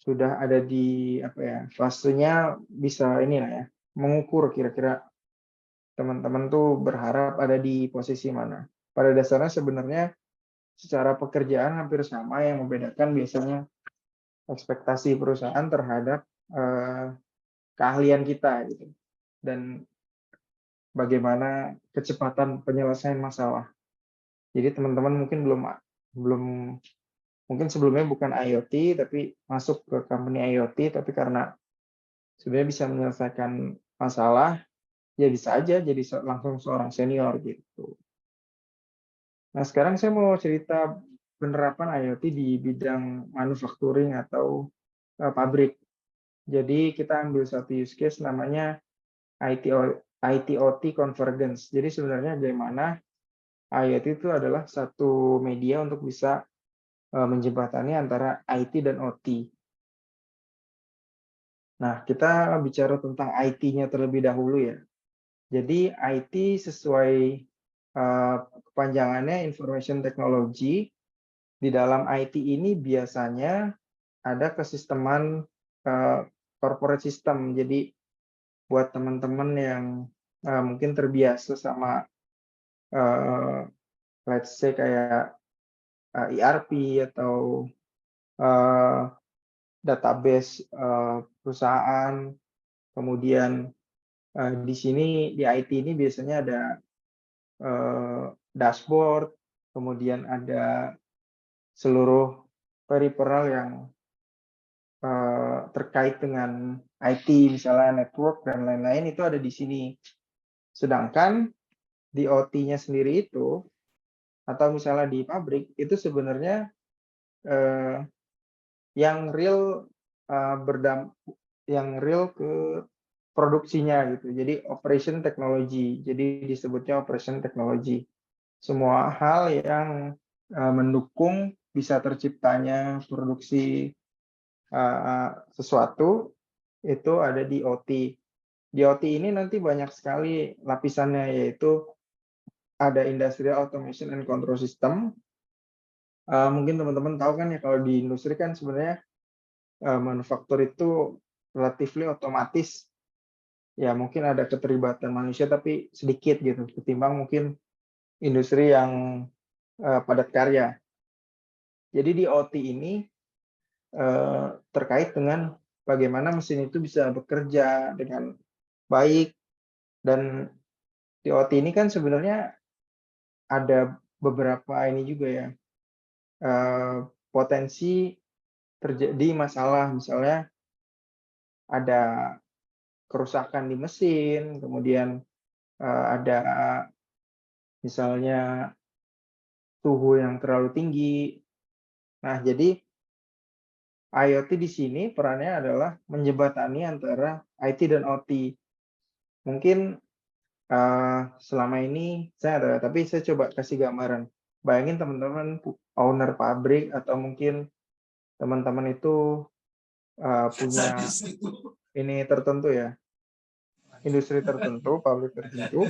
sudah ada di fasenya, bisa inilah ya, mengukur kira-kira teman-teman tuh berharap ada di posisi mana. Pada dasarnya sebenarnya secara pekerjaan hampir sama, yang membedakan biasanya ekspektasi perusahaan terhadap keahlian kita gitu, dan bagaimana kecepatan penyelesaian masalah. Jadi teman-teman mungkin belum mungkin sebelumnya bukan IoT tapi masuk ke company IoT, tapi karena sebenarnya bisa menyelesaikan masalah, ya bisa aja jadi langsung seorang senior gitu. Nah, sekarang saya mau cerita penerapan IoT di bidang manufacturing atau pabrik. Jadi kita ambil satu use case namanya IT-OT convergence. Jadi sebenarnya bagaimana IoT itu adalah satu media untuk bisa menjembatani antara IT dan OT. Nah, kita bicara tentang IT-nya terlebih dahulu ya. Jadi IT sesuai kepanjangannya Information Technology. Di dalam IT ini biasanya ada kesisteman corporate system. Jadi buat teman-teman yang mungkin terbiasa sama let's say kayak ERP atau database perusahaan, kemudian di sini di IT ini biasanya ada dashboard, kemudian ada seluruh peripheral yang terkait dengan IT, misalnya network dan lain-lain, itu ada di sini. Sedangkan di OT-nya sendiri itu, atau misalnya di pabrik, itu sebenarnya yang real yang real ke produksinya gitu. Jadi operation technology. Jadi disebutnya operation technology. Semua hal yang mendukung bisa terciptanya produksi sesuatu itu ada di OT. Di OT ini nanti banyak sekali lapisannya, yaitu ada Industrial Automation and Control System. Mungkin teman-teman tahu kan ya, kalau di industri kan sebenarnya manufaktur itu relatively otomatis. Ya mungkin ada keterlibatan manusia tapi sedikit gitu, ketimbang mungkin industri yang padat karya. Jadi di OT ini terkait dengan bagaimana mesin itu bisa bekerja dengan baik, dan di OT ini kan sebenarnya ada beberapa ini juga ya, potensi terjadi masalah, misalnya ada kerusakan di mesin, kemudian ada misalnya suhu yang terlalu tinggi. Nah, jadi IoT di sini perannya adalah menjembatani antara IT dan OT. Mungkin selama ini saya ada, tapi saya coba kasih gambaran. Bayangin teman-teman owner pabrik, atau mungkin teman-teman itu punya ini tertentu ya, industri tertentu, pabrik tertentu.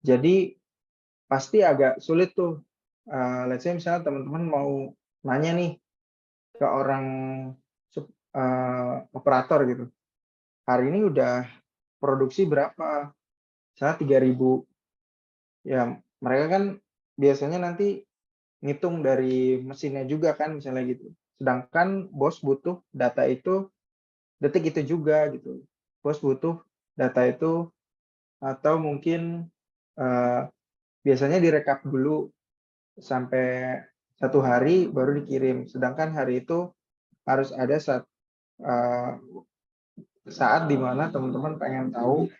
Jadi pasti agak sulit tuh. Let's say misalnya teman-teman mau nanya nih ke orang operator gitu. Hari ini udah produksi berapa? Misalnya 3.000. Ya, mereka kan biasanya nanti ngitung dari mesinnya juga kan, misalnya gitu. Sedangkan bos butuh data itu detik itu juga gitu. Bos butuh data itu, atau mungkin biasanya direkap dulu sampai 1 hari baru dikirim. Sedangkan hari itu harus ada saat di mana teman-teman pengen tahu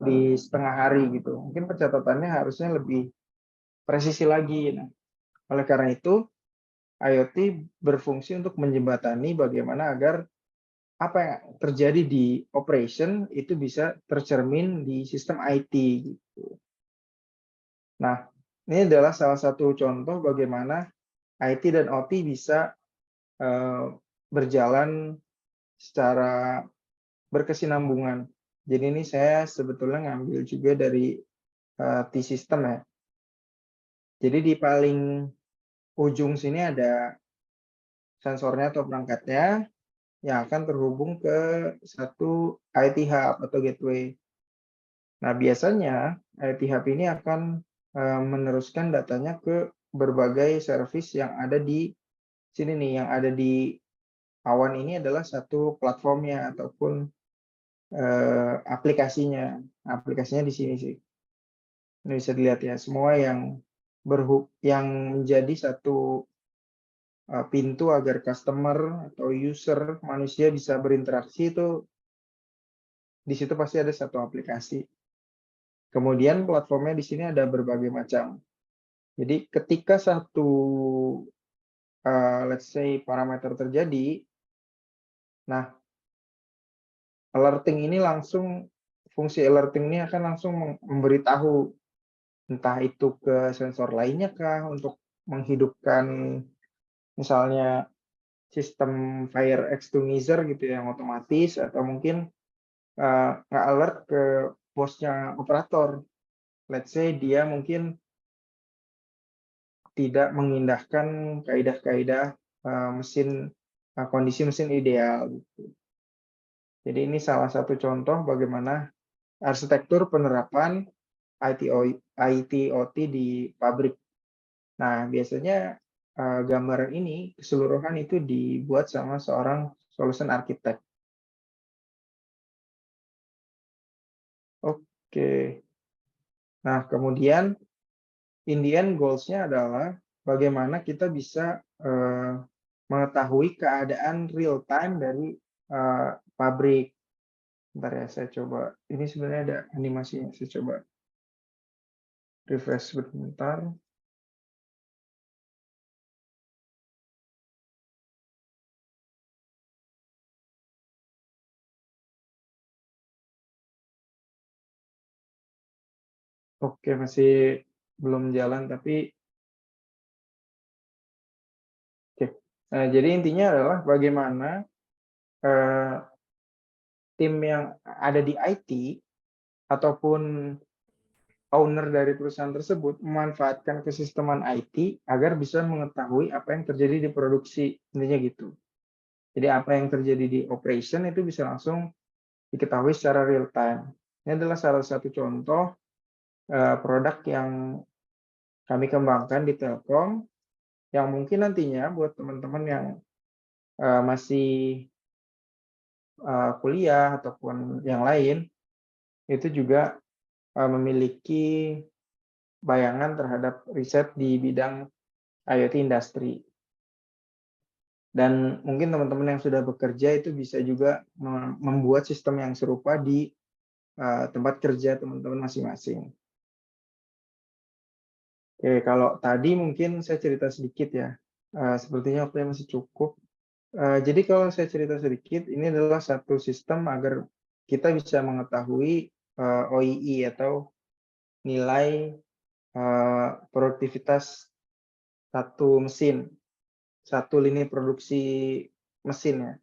di setengah hari gitu. Mungkin pencatatannya harusnya lebih presisi lagi. Nah, Oleh karena itu, IoT berfungsi untuk menjembatani bagaimana agar apa yang terjadi di operation itu bisa tercermin di sistem IT gitu. Nah, ini adalah salah satu contoh bagaimana IT dan OT bisa berjalan secara berkesinambungan. Jadi ini saya sebetulnya ngambil juga dari T-System ya. Jadi di paling ujung sini ada sensornya atau perangkatnya yang akan terhubung ke satu IT hub atau gateway. Nah, biasanya IT hub ini akan meneruskan datanya ke berbagai service yang ada di sini nih, yang ada di awan ini adalah satu platformnya ataupun aplikasinya. Aplikasinya di sini sih. Ini bisa dilihat ya, semua yang yang menjadi satu pintu agar customer atau user manusia bisa berinteraksi itu di situ pasti ada satu aplikasi. Kemudian platformnya di sini ada berbagai macam. Jadi ketika satu let's say parameter terjadi, nah alerting ini langsung fungsi alerting ini akan langsung memberitahu entah itu ke sensor lainnya kah untuk menghidupkan misalnya sistem fire extinguisher gitu ya, yang otomatis atau mungkin nge-alert ke bosnya operator. Let's say dia mungkin tidak mengindahkan kaidah-kaidah kondisi mesin ideal gitu. Jadi ini salah satu contoh bagaimana arsitektur penerapan IT/OT di pabrik. Nah, biasanya gambaran ini keseluruhan itu dibuat sama seorang solution architect. Oke. Nah, kemudian in the end goals-nya adalah bagaimana kita bisa mengetahui keadaan real time dari pabrik. Bentar ya, saya coba. Ini sebenarnya ada animasinya. Saya coba refresh sebentar. Oke, masih belum jalan, tapi oke. Nah, jadi intinya adalah bagaimana tim yang ada di IT ataupun owner dari perusahaan tersebut memanfaatkan kesisteman IT agar bisa mengetahui apa yang terjadi di produksi, intinya gitu. Jadi apa yang terjadi di operation itu bisa langsung diketahui secara real time. Ini adalah salah satu contoh produk yang kami kembangkan di Telkom yang mungkin nantinya buat teman-teman yang masih kuliah ataupun yang lain itu juga memiliki bayangan terhadap riset di bidang IoT industri. Dan mungkin teman-teman yang sudah bekerja itu bisa juga membuat sistem yang serupa di tempat kerja teman-teman masing-masing. Oke, kalau tadi mungkin saya cerita sedikit ya. Sepertinya waktunya masih cukup. Jadi kalau saya cerita sedikit, ini adalah satu sistem agar kita bisa mengetahui OII atau nilai produktivitas satu mesin, satu lini produksi mesin ya.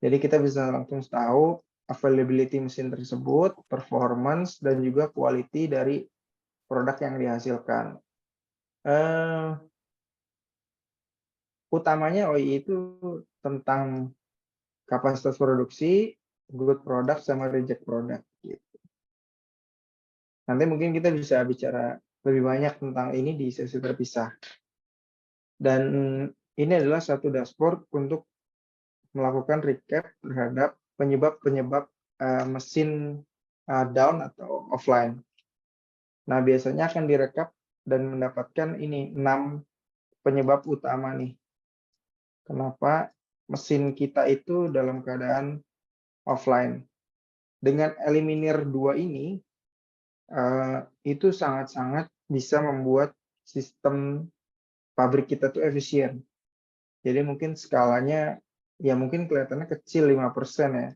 Jadi kita bisa langsung tahu availability mesin tersebut, performance, dan juga quality dari produk yang dihasilkan. Utamanya OII itu tentang kapasitas produksi, good product, sama reject product. Gitu. Nanti mungkin kita bisa bicara lebih banyak tentang ini di sesi terpisah. Dan ini adalah satu dashboard untuk melakukan recap terhadap penyebab-penyebab mesin down atau offline. Nah, biasanya akan direkap dan mendapatkan ini 6 penyebab utama nih. Kenapa mesin kita itu dalam keadaan offline. Dengan eliminir 2 ini, itu sangat-sangat bisa membuat sistem pabrik kita tuh efisien. Jadi mungkin skalanya ya mungkin kelihatannya kecil 5% ya.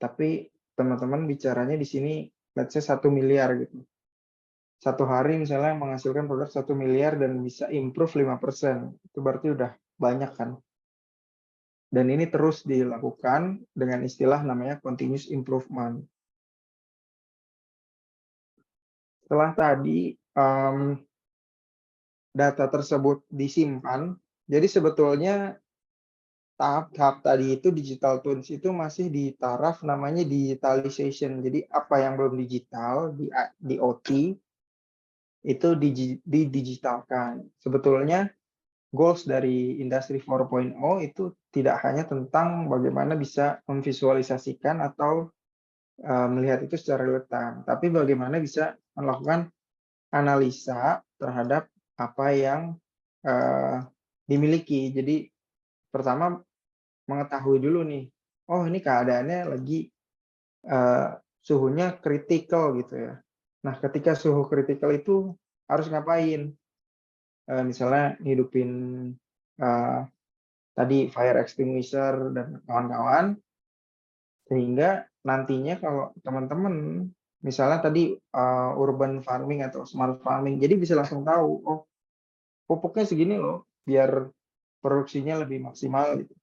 Tapi teman-teman bicaranya di sini let's say 1 miliar gitu. Satu hari misalnya menghasilkan produk 1 miliar dan bisa improve 5%. Itu berarti udah banyak kan. Dan ini terus dilakukan dengan istilah namanya continuous improvement. Setelah tadi data tersebut disimpan, jadi sebetulnya tahap-tahap tadi itu digital twins itu masih di taraf namanya digitalization. Jadi apa yang belum digital di OT itu didigitalkan. Sebetulnya goals dari industri 4.0 itu tidak hanya tentang bagaimana bisa memvisualisasikan atau melihat itu secara real time, tapi bagaimana bisa melakukan analisa terhadap apa yang dimiliki. Jadi pertama mengetahui dulu nih, oh ini keadaannya lagi suhunya kritikal gitu ya. Nah ketika suhu kritikal itu harus ngapain? Misalnya hidupin tadi fire extinguisher dan kawan-kawan, sehingga nantinya kalau teman-teman misalnya tadi urban farming atau smart farming, jadi bisa langsung tahu, oh pupuknya segini loh, biar produksinya lebih maksimal gitu.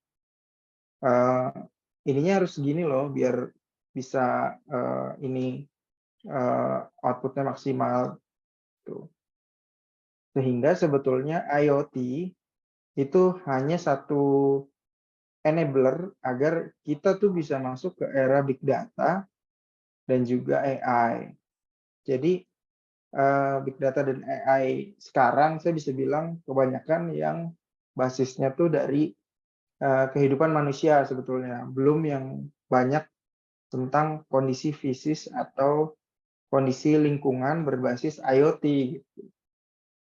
Ininya harus segini loh, biar bisa ini outputnya maksimal. Tuh. Sehingga sebetulnya IoT itu hanya satu enabler agar kita tuh bisa masuk ke era big data dan juga AI. Jadi big data dan AI sekarang saya bisa bilang kebanyakan yang basisnya tuh dari kehidupan manusia sebetulnya, belum yang banyak tentang kondisi fisik atau kondisi lingkungan berbasis IoT gitu.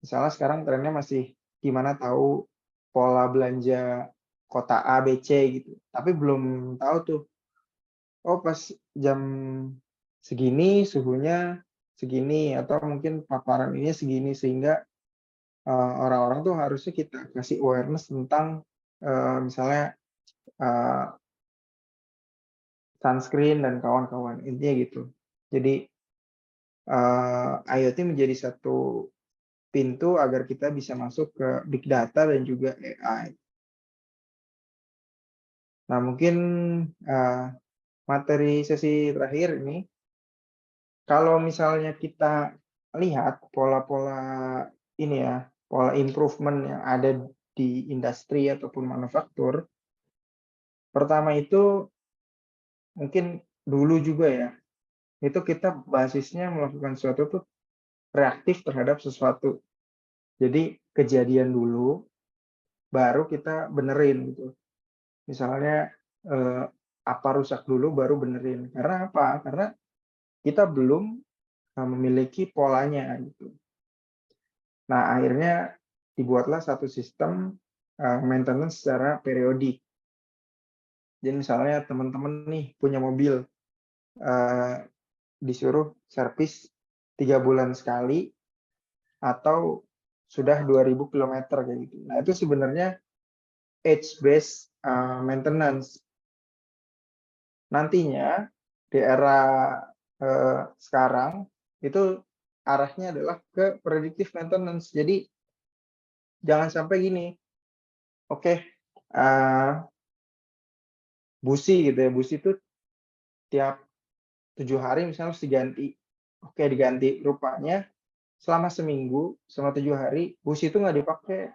Misalnya sekarang trennya masih gimana tahu pola belanja kota A, B, C gitu. Tapi belum tahu tuh, oh pas jam segini suhunya segini atau mungkin paparan ini segini, sehingga orang-orang tuh harusnya kita kasih awareness tentang misalnya sunscreen dan kawan-kawan, intinya gitu. Jadi IoT menjadi satu pintu agar kita bisa masuk ke big data dan juga AI. Nah mungkin materi sesi terakhir ini, kalau misalnya kita lihat pola-pola ini ya, pola improvement yang ada di industri ataupun manufaktur, pertama itu mungkin dulu juga ya, itu kita basisnya melakukan sesuatu tuh reaktif terhadap sesuatu. Jadi kejadian dulu, baru kita benerin gitu. Misalnya apa rusak dulu, baru benerin. Karena apa? Karena kita belum memiliki polanya gitu. Nah akhirnya dibuatlah satu sistem maintenance secara periodik. Jadi misalnya teman-teman nih punya mobil, disuruh servis 3 bulan sekali atau sudah 2.000 kilometer kayak gitu. Nah itu sebenarnya age based maintenance. Nantinya di era sekarang itu arahnya adalah ke predictive maintenance. Jadi jangan sampai gini, oke, busi gitu ya, busi itu tiap 7 hari misalnya harus diganti. Oke, diganti. Rupanya selama seminggu, selama 7 hari, busi itu nggak dipakai.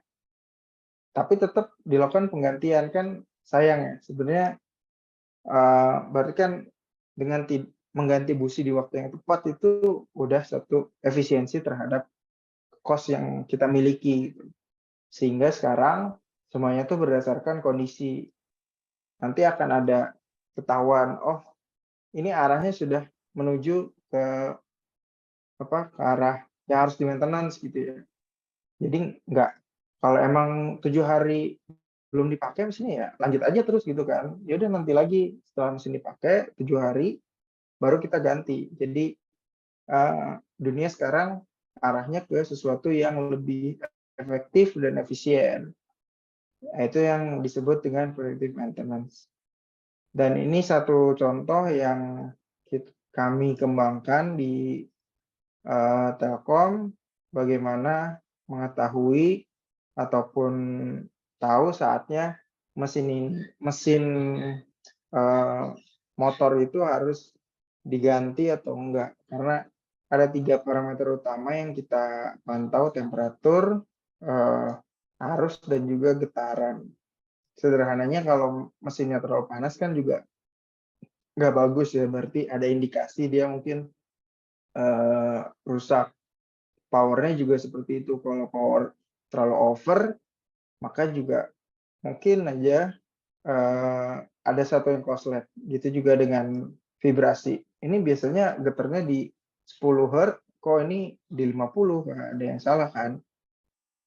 Tapi tetap dilakukan penggantian, kan sayang ya. Sebenarnya berarti kan dengan mengganti busi di waktu yang tepat itu udah satu efisiensi terhadap cost yang kita miliki. Sehingga sekarang semuanya itu berdasarkan kondisi. Nanti akan ada ketahuan, oh ini arahnya sudah menuju ke arah yang harus di maintenance gitu ya. Jadi nggak, kalau emang 7 hari belum dipakai mesinnya ya lanjut aja terus gitu kan. Ya udah nanti lagi setelah mesin dipakai 7 hari baru kita ganti. Jadi dunia sekarang arahnya ke sesuatu yang lebih efektif dan efisien. Itu yang disebut dengan predictive maintenance. Dan ini satu contoh yang kami kembangkan di Telkom, bagaimana mengetahui ataupun tahu saatnya mesin motor itu harus diganti atau enggak. Karena ada 3 parameter utama yang kita pantau, temperatur, arus, dan juga getaran. Sederhananya kalau mesinnya terlalu panas kan juga nggak bagus ya, berarti ada indikasi dia mungkin rusak. Powernya juga seperti itu, kalau power terlalu over, maka juga mungkin aja ada satu yang korslet. Gitu juga dengan vibrasi. Ini biasanya getarnya di 10 Hz, kok ini di 50, ada yang salah kan?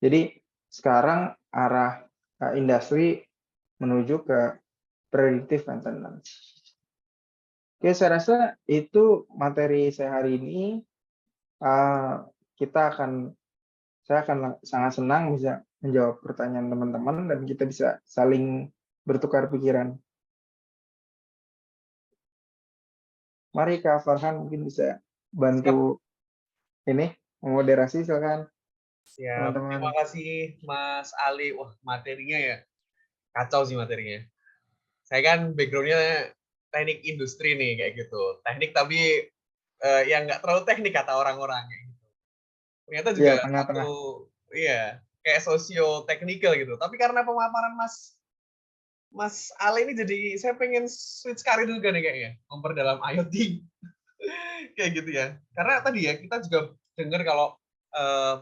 Jadi sekarang arah industri menuju ke predictive maintenance. Oke, saya rasa itu materi saya hari ini. Saya akan sangat senang bisa menjawab pertanyaan teman-teman dan kita bisa saling bertukar pikiran. Mari Kak Farhan mungkin bisa bantu ini memoderasi, silakan Siap. Terima teman-teman. kasih Mas Ali. Wah, materinya ya kacau sih materinya. Saya kan background-nya teknik industri nih kayak gitu. Teknik tapi yang nggak terlalu teknik kata orang-orang kayak gitu. Ternyata juga Ya, satu tengah-tengah. iya kayak sosio teknikal gitu. Tapi karena pemaparan Mas Ale ini jadi saya pengen switch karir juga nih kayaknya, memperdalam IoT kayak gitu ya. Karena tadi ya kita juga dengar kalau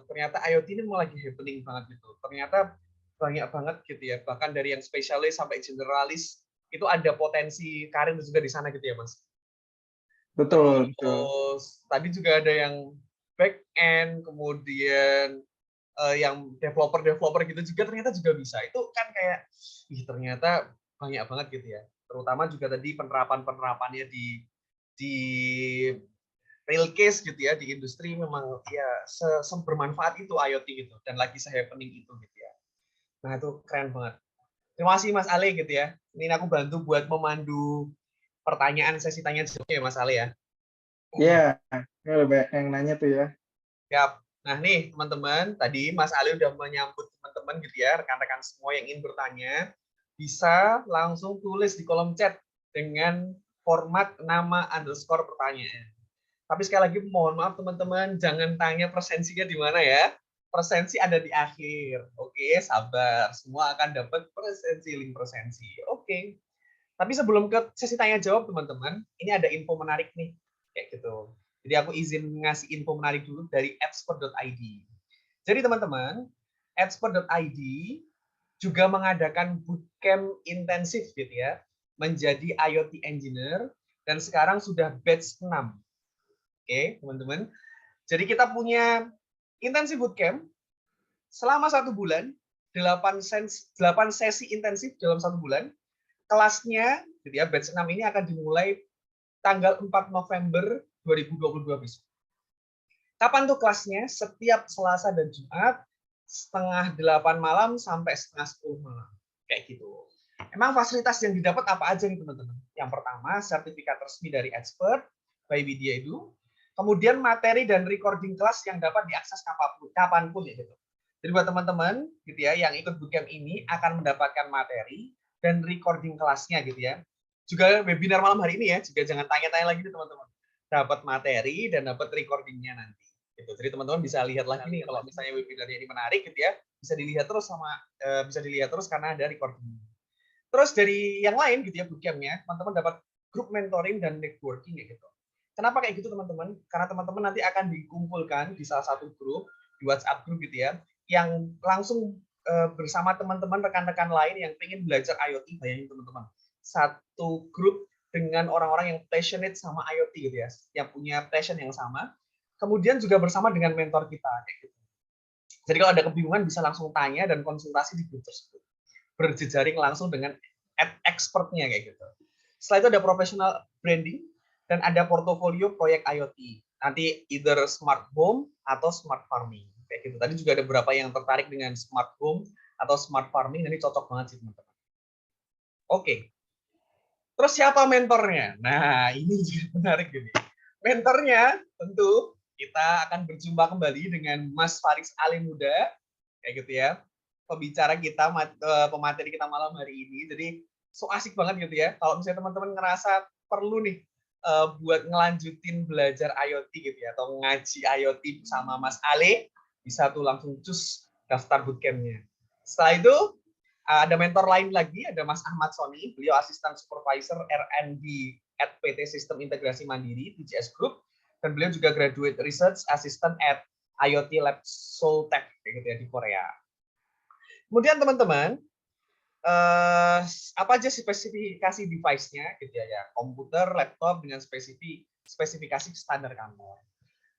ternyata IoT ini mau lagi happening banget gitu. Ternyata banyak banget gitu ya. Bahkan dari yang spesialis sampai generalis itu ada potensi karir juga di sana gitu ya, Mas. Betul, betul. Terus tadi juga ada yang back end, kemudian yang developer gitu juga ternyata juga bisa. Itu kan kayak, ternyata banyak banget gitu ya. Terutama juga tadi penerapannya di real case gitu ya, di industri memang ya bermanfaat itu IoT gitu dan lagi se-happening itu gitu ya. Nah, itu keren banget. Terima kasih Mas Ale gitu ya. Ini aku bantu buat memandu pertanyaan sesi tanya jawabnya ya Mas Ale ya. Ya, ini lebih banyak yang nanya tuh ya. Siap. Nah nih teman-teman, tadi Mas Ali udah menyambut teman-teman gitu ya, rekan-rekan semua yang ingin bertanya, bisa langsung tulis di kolom chat dengan format nama underscore pertanyaan. Tapi sekali lagi mohon maaf teman-teman, jangan tanya presensinya di mana ya. Presensi ada di akhir. Oke, sabar. Semua akan dapat presensi, link presensi. Oke. Tapi sebelum ke sesi tanya jawab teman-teman, ini ada info menarik nih. Kayak gitu. Jadi aku izin ngasih info menarik dulu dari expert.id. Jadi teman-teman, expert.id juga mengadakan bootcamp intensif gitu ya, menjadi IoT engineer dan sekarang sudah batch 6. Oke, teman-teman. Jadi kita punya intensif bootcamp selama 1 bulan, 8 sesi intensif dalam 1 bulan. Kelasnya, gitu ya, batch 6 ini akan dimulai tanggal 4 November 2022 besok. Kapan tuh kelasnya? Setiap Selasa dan Jumat, setengah 8 malam sampai setengah 10 malam. Kayak gitu. Emang fasilitas yang didapat apa aja nih teman-teman? Yang pertama, sertifikat resmi dari expert by Widya Edu. Kemudian materi dan recording kelas yang dapat diakses kapanpun ya gitu. Jadi buat teman-teman gitu ya yang ikut bootcamp ini akan mendapatkan materi dan recording kelasnya gitu ya. Juga webinar malam hari ini ya, juga jangan tanya-tanya lagi nih teman-teman. Dapat materi dan dapat recordingnya nanti. Gitu. Jadi teman-teman bisa lihat lagi nih kalau misalnya webinarnya ini menarik gitu ya, bisa dilihat terus karena ada recordingnya. Terus dari yang lain gitu ya bootcampnya, teman-teman dapat grup mentoring dan networking ya gitu. Kenapa kayak gitu teman-teman? Karena teman-teman nanti akan dikumpulkan di salah satu grup, di WhatsApp grup gitu ya, yang langsung bersama teman-teman rekan-rekan lain yang ingin belajar IoT. Bayangin teman-teman, satu grup dengan orang-orang yang passionate sama IoT gitu ya, yang punya passion yang sama. Kemudian juga bersama dengan mentor kita kayak gitu. Jadi kalau ada kebingungan bisa langsung tanya dan konsultasi di grup tersebut. Berjejaring langsung dengan expertnya kayak gitu. Setelah itu ada professional branding dan ada portofolio proyek IoT. Nanti either smart home atau smart farming kayak Kayak gitu. Tadi juga ada beberapa yang tertarik dengan smart home atau smart farming, ini cocok banget sih teman-teman. Oke. Terus siapa mentornya? Nah, ini juga menarik gini. Mentornya tentu kita akan berjumpa kembali dengan Mas Faris Ali Muda, kayak gitu ya. Pembicara kita, pemateri kita malam hari ini. Jadi so asik banget gitu ya. Kalau misalnya teman-teman ngerasa perlu nih buat ngelanjutin belajar IoT gitu ya, atau ngaji IoT sama Mas Ale, bisa tuh langsung cus daftar bootcampnya. Setelah itu ada mentor lain lagi, ada Mas Ahmad Soni, beliau asisten supervisor R&D at PT Sistem Integrasi Mandiri TJS Group, dan beliau juga graduate research assistant at IoT Lab Soltech gitu ya di Korea. Kemudian teman-teman, apa aja spesifikasi device-nya gitu ya, komputer, laptop dengan spesifikasi standar kantor.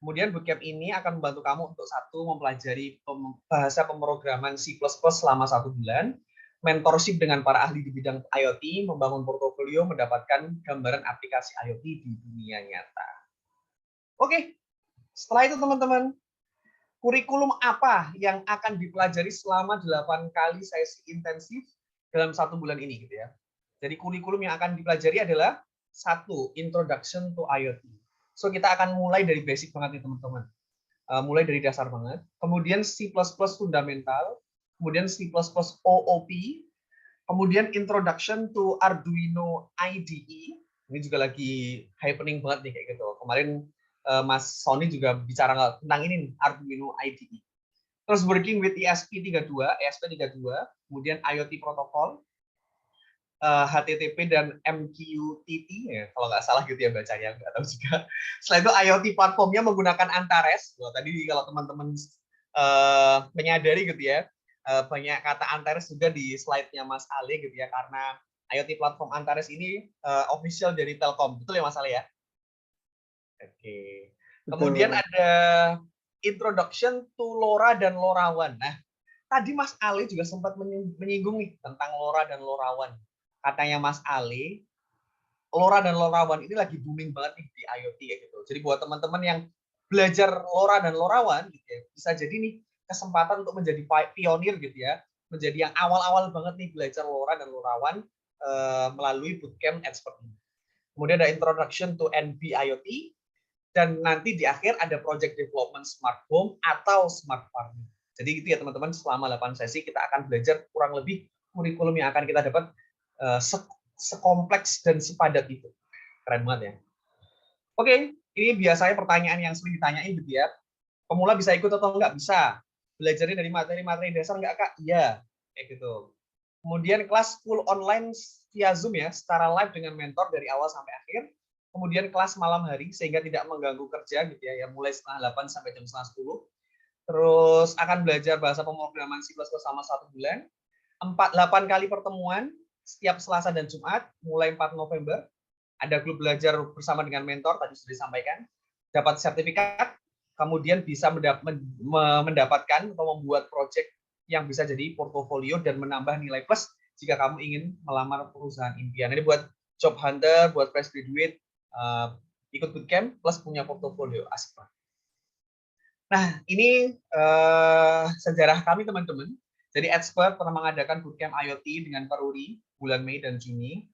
Kemudian bootcamp ini akan membantu kamu untuk satu, mempelajari bahasa pemrograman C++ selama 1 bulan, mentorship dengan para ahli di bidang IoT, membangun portofolio, mendapatkan gambaran aplikasi IoT di dunia nyata. Oke, setelah itu teman-teman, kurikulum apa yang akan dipelajari selama 8 kali sesi intensif dalam 1 bulan ini gitu ya. Jadi kurikulum yang akan dipelajari adalah 1, Introduction to IoT. So kita akan mulai dari basic banget nih teman-teman. Mulai dari dasar banget. Kemudian C++ fundamental, kemudian C++ OOP, kemudian Introduction to Arduino IDE. Ini juga lagi happening banget nih kayak gitu. Kemarin Mas Sony juga bicara tentang ini nih, Arduino IDE. Terus working with ESP32, kemudian IoT protocol, HTTP dan MQTT, ya, kalau nggak salah gitu ya bacanya, nggak tahu juga. Setelah itu IoT platformnya menggunakan Antares. Tadi kalau teman-teman menyadari gitu ya, banyak kata Antares juga di slide-nya Mas Ale gitu ya, karena IoT platform Antares ini official dari Telkom, betul ya Mas Ale ya? Oke. Kemudian ada Introduction to LoRa dan LoRaWAN. Nah, tadi Mas Ale juga sempat menyinggung nih tentang LoRa dan LoRaWAN. Katanya Mas Ale, LoRa dan LoRaWAN ini lagi booming banget nih di IoT ya gitu. Jadi buat teman-teman yang belajar LoRa dan LoRaWAN gitu ya, bisa jadi nih kesempatan untuk menjadi pionir gitu ya, menjadi yang awal-awal banget nih belajar LoRa dan LoRaWAN melalui bootcamp expert ini. Kemudian ada Introduction to NB IoT, dan nanti di akhir ada project development smart home atau smart farming. Jadi gitu ya teman-teman, selama 8 sesi kita akan belajar kurang lebih kurikulum yang akan kita dapat sekompleks dan sepadat itu. Keren banget ya. Oke, ini biasanya pertanyaan yang sering ditanyain gitu ya. Pemula bisa ikut atau enggak? Bisa. Belajarnya dari materi-materi dasar enggak, Kak? Iya. Kayak gitu. Kemudian kelas full online via Zoom ya, secara live dengan mentor dari awal sampai akhir. Kemudian kelas malam hari sehingga tidak mengganggu kerja gitu ya, yang mulai setengah 8 sampai jam setengah 10. Terus akan belajar bahasa pemrograman C++ selama 1 bulan. 8 kali pertemuan setiap Selasa dan Jumat mulai 4 November. Ada grup belajar bersama dengan mentor tadi sudah disampaikan. Dapat sertifikat, kemudian bisa mendapatkan atau membuat project yang bisa jadi portofolio dan menambah nilai plus jika kamu ingin melamar perusahaan impian. Ini buat job hunter, buat fresh graduate, ikut bootcamp plus punya portofolio, asik banget. Nah, ini sejarah kami teman-teman. Jadi Expert pernah mengadakan bootcamp IoT dengan Peruri bulan Mei dan Juni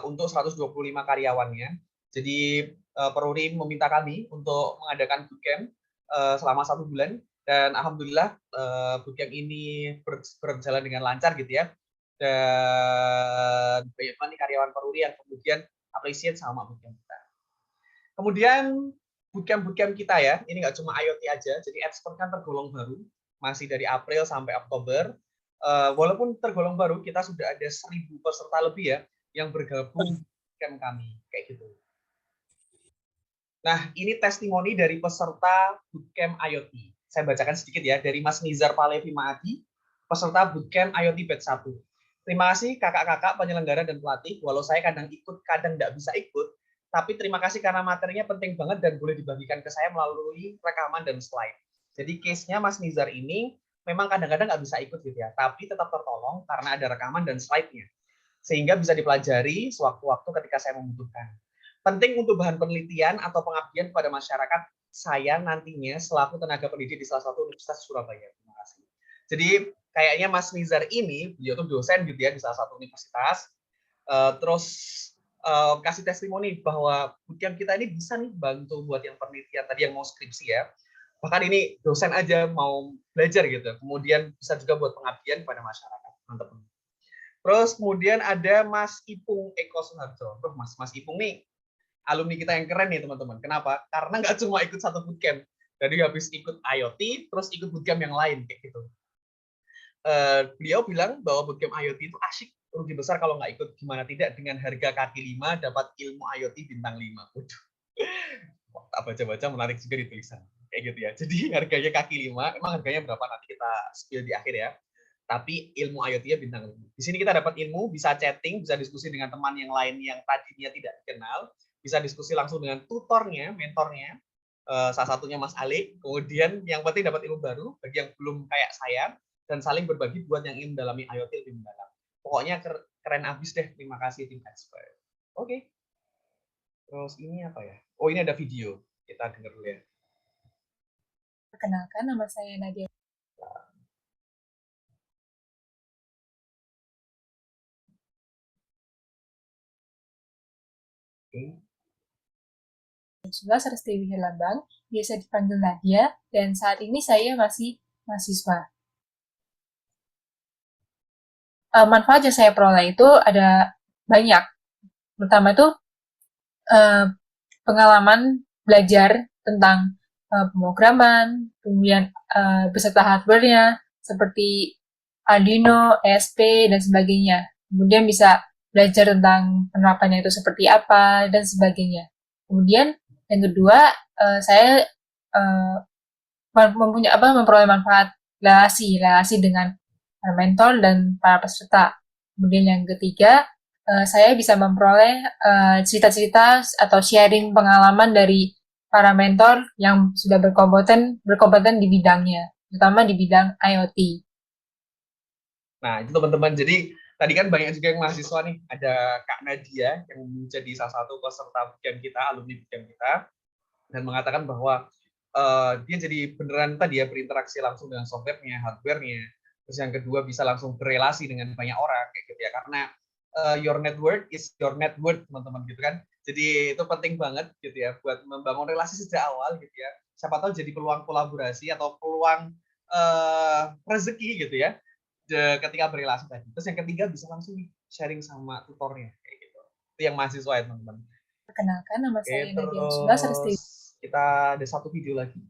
untuk 125 karyawannya. Jadi Peruri meminta kami untuk mengadakan bootcamp selama 1 bulan, dan alhamdulillah bootcamp ini berjalan dengan lancar gitu ya. Dan banyak banget karyawan Peruri yang kemudian appreciate sama bootcamp kita. Kemudian bootcamp kita ya, ini nggak cuma IoT aja, jadi Expert kan tergolong baru, masih dari April sampai Oktober. Walaupun tergolong baru, kita sudah ada 1.000 peserta lebih ya, yang bergabung di bootcamp kami, kayak gitu. Nah, ini testimoni dari peserta bootcamp IoT. Saya bacakan sedikit ya, dari Mas Nizar Palevi Maadi, peserta bootcamp IoT batch 1. Terima kasih kakak-kakak penyelenggara dan pelatih, walau saya kadang ikut, kadang nggak bisa ikut, tapi terima kasih karena materinya penting banget dan boleh dibagikan ke saya melalui rekaman dan slide. Jadi case-nya Mas Nizar ini memang kadang-kadang nggak bisa ikut gitu ya, tapi tetap tertolong karena ada rekaman dan slide-nya. Sehingga bisa dipelajari sewaktu-waktu ketika saya membutuhkan. Penting untuk bahan penelitian atau pengabdian kepada masyarakat saya nantinya selaku tenaga pendidik di salah satu universitas Surabaya. Terima kasih. Jadi kayaknya Mas Nizar ini, beliau tuh dosen gitu ya di salah satu universitas, terus kasih testimoni bahwa bootcamp kita ini bisa nih bantu buat yang penelitian tadi yang mau skripsi ya. Bahkan ini dosen aja mau belajar gitu. Kemudian bisa juga buat pengabdian kepada masyarakat. Mantap. Terus kemudian ada Mas Ipung Eko Suharjo. Mas Ipung nih alumni kita yang keren nih teman-teman. Kenapa? Karena nggak cuma ikut satu bootcamp. Jadi habis ikut IoT, terus ikut bootcamp yang lain kayak gitu. Beliau bilang bahwa bootcamp IoT itu asyik, rugi besar kalau nggak ikut, gimana tidak dengan harga kaki 5 dapat ilmu IoT bintang 5. Waduh. Baca-baca menarik juga di tulisan. Kayak gitu ya. Jadi harganya kaki 5, emang harganya berapa nanti kita spill di akhir ya. Tapi ilmu IoT-nya bintang 5. Di sini kita dapat ilmu, bisa chatting, bisa diskusi dengan teman yang lain yang tadinya tidak dikenal, bisa diskusi langsung dengan tutornya, mentornya, salah satunya Mas Ali. Kemudian yang penting dapat ilmu baru bagi yang belum kayak saya, dan saling berbagi buat yang ingin mendalami IoT lebih mendalam. Pokoknya keren abis deh. Terima kasih tim expert. Oke. Terus ini apa ya? Oh, ini ada video. Kita dengar dulu ya. Perkenalkan, nama saya Nadia. Oke. 11 Restiwi Hilambang, biasa dipanggil Nadia, dan saat ini saya masih mahasiswa. Manfaat yang saya peroleh itu ada banyak. Pertama itu pengalaman belajar tentang pemrograman, kemudian beserta hardware-nya seperti Arduino, ESP, dan sebagainya. Kemudian bisa belajar tentang penerapannya itu seperti apa, dan sebagainya. Kemudian yang kedua, saya memperoleh manfaat relasi dengan para mentor dan para peserta. Kemudian yang ketiga, saya bisa memperoleh cerita-cerita atau sharing pengalaman dari para mentor yang sudah berkompeten di bidangnya, terutama di bidang IoT. Nah, itu teman-teman. Jadi tadi kan banyak juga yang mahasiswa nih. Ada Kak Nadia yang menjadi salah satu peserta bootcamp kita, alumni bootcamp kita, dan mengatakan bahwa dia jadi beneran tadi ya berinteraksi langsung dengan software-nya, hardware-nya. Terus yang kedua bisa langsung berelasi dengan banyak orang kayak gitu ya. Karena your network is your net worth, teman-teman gitu kan. Jadi itu penting banget gitu ya buat membangun relasi sejak awal gitu ya. Siapa tahu jadi peluang kolaborasi atau peluang rezeki gitu ya ketika berrelasi tadi. Terus yang ketiga bisa langsung sharing sama tutornya kayak gitu. Itu yang mahasiswa ya teman-teman. Perkenalkan, nama saya Nadia Restiwi. Terus kita ada satu video lagi.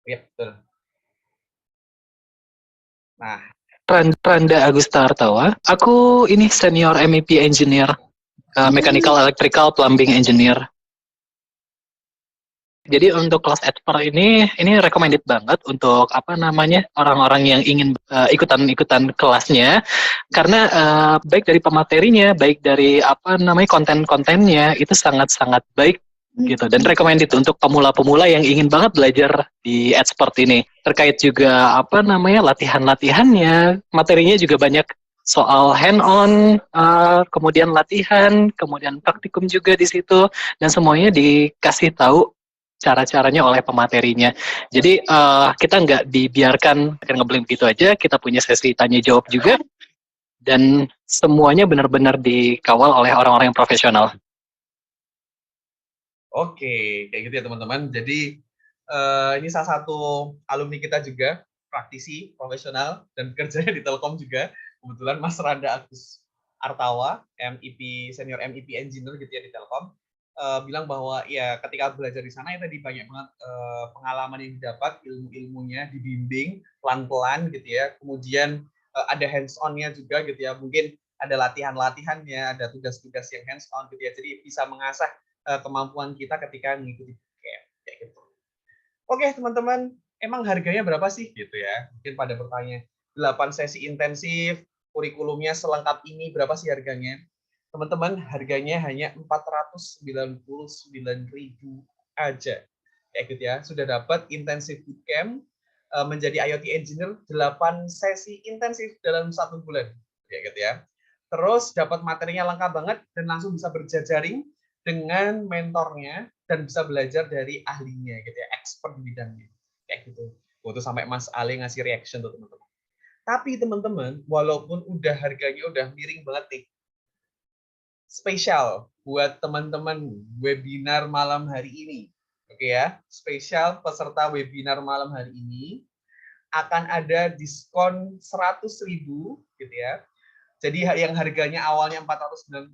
Ya, betul. Nah, Randa Agusta Artawa. Aku ini senior MEP engineer, mechanical electrical plumbing engineer. Jadi untuk kelas expert ini recommended banget untuk orang-orang yang ingin ikutan kelasnya, karena baik dari pematerinya, baik dari konten-kontennya itu sangat-sangat baik gitu, dan recommended untuk pemula-pemula yang ingin banget belajar di expert ini. Terkait juga latihan-latihannya, materinya juga banyak soal hand-on, kemudian latihan, kemudian praktikum juga di situ, dan semuanya dikasih tahu cara-caranya oleh pematerinya. Jadi kita nggak dibiarkan ngeblank gitu aja, kita punya sesi tanya jawab juga, dan semuanya benar-benar dikawal oleh orang-orang yang profesional. Oke, kayak gitu ya teman-teman. Jadi ini salah satu alumni kita juga, praktisi, profesional, dan kerjanya di Telkom juga. Kebetulan Mas Randa Agus Artawa, MEP, senior MEP engineer gitu ya di Telkom. Bilang bahwa ya ketika belajar di sana ya tadi banyak banget pengalaman yang didapat, ilmu-ilmunya dibimbing pelan-pelan gitu ya. Kemudian ada hands-on-nya juga gitu ya. Mungkin ada latihan-latihannya, ada tugas-tugas yang hands-on gitu ya. Jadi bisa mengasah kemampuan kita ketika mengikuti bootcamp kayak gitu. Oke, teman-teman, emang harganya berapa sih gitu ya? Mungkin pada bertanya, 8 sesi intensif, kurikulumnya selengkap ini berapa sih harganya? Teman-teman, harganya hanya 499.000 aja. Kayak gitu ya. Sudah dapat intensif bootcamp menjadi IoT engineer 8 sesi intensif dalam 1 bulan. Kayak gitu ya. Terus dapat materinya lengkap banget dan langsung bisa berjejaring dengan mentornya dan bisa belajar dari ahlinya gitu ya, expert di bidangnya. Kayak gitu. Waktu sampai Mas Ale ngasih reaction tuh teman-teman. Tapi teman-teman, walaupun udah harganya udah miring banget nih, spesial buat teman-teman webinar malam hari ini. Oke ya, spesial peserta webinar malam hari ini akan ada diskon 100.000 gitu ya. Jadi yang harganya awalnya 499.000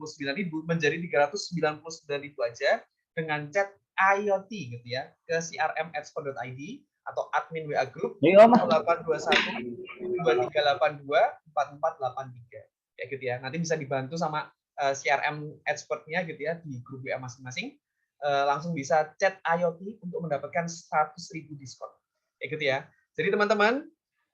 menjadi 399.000 aja dengan chat IoT gitu ya ke crm@expert.id atau admin WA group 0821 2382 4483 kayak gitu ya. Nanti bisa dibantu sama CRM expertnya gitu ya di grup WA masing-masing. Langsung bisa chat IoT untuk mendapatkan 100.000 diskon. Kayak gitu ya. Jadi teman-teman,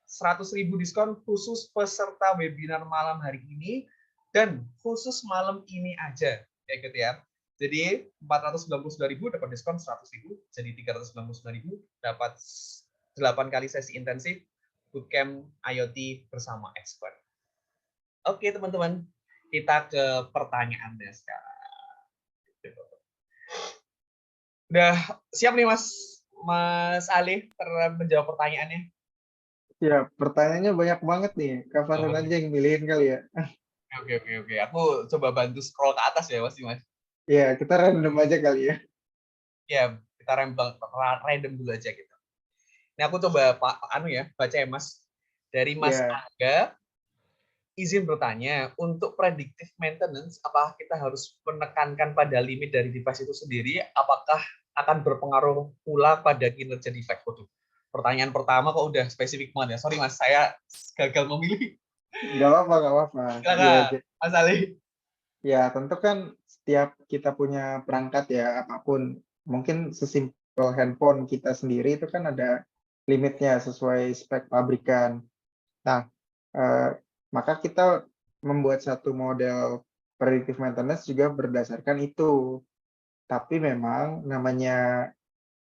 100.000 diskon khusus peserta webinar malam hari ini dan khusus malam ini aja. Kayak gitu ya. Jadi 499.000 dapat diskon 100.000, jadi 399.000 dapat 8 kali sesi intensif bootcamp IoT bersama expert. Oke teman-teman, kita ke pertanyaannya sekarang. Udah siap nih Mas Ali menjawab pertanyaannya? Ya, pertanyaannya banyak banget nih. Kak Farhan aja yang milihin kali ya. Oke. Aku coba bantu scroll ke atas ya, Mas. Ya, kita random aja kali ya. Ya, kita random dulu aja gitu. Ini aku coba baca ya Mas. Dari Mas Angga, izin bertanya, untuk predictive maintenance, apakah kita harus menekankan pada limit dari device itu sendiri? Apakah akan berpengaruh pula pada kinerja device? Pertanyaan pertama kok udah spesifik banget ya. Sorry Mas, saya gagal memilih. Nggak apa-apa. Silakan, Mas Ali. Ya, tentu kan setiap kita punya perangkat ya, apapun. Mungkin sesimpel handphone kita sendiri itu kan ada limitnya sesuai spek pabrikan. Nah, maka kita membuat satu model predictive maintenance juga berdasarkan itu. Tapi memang namanya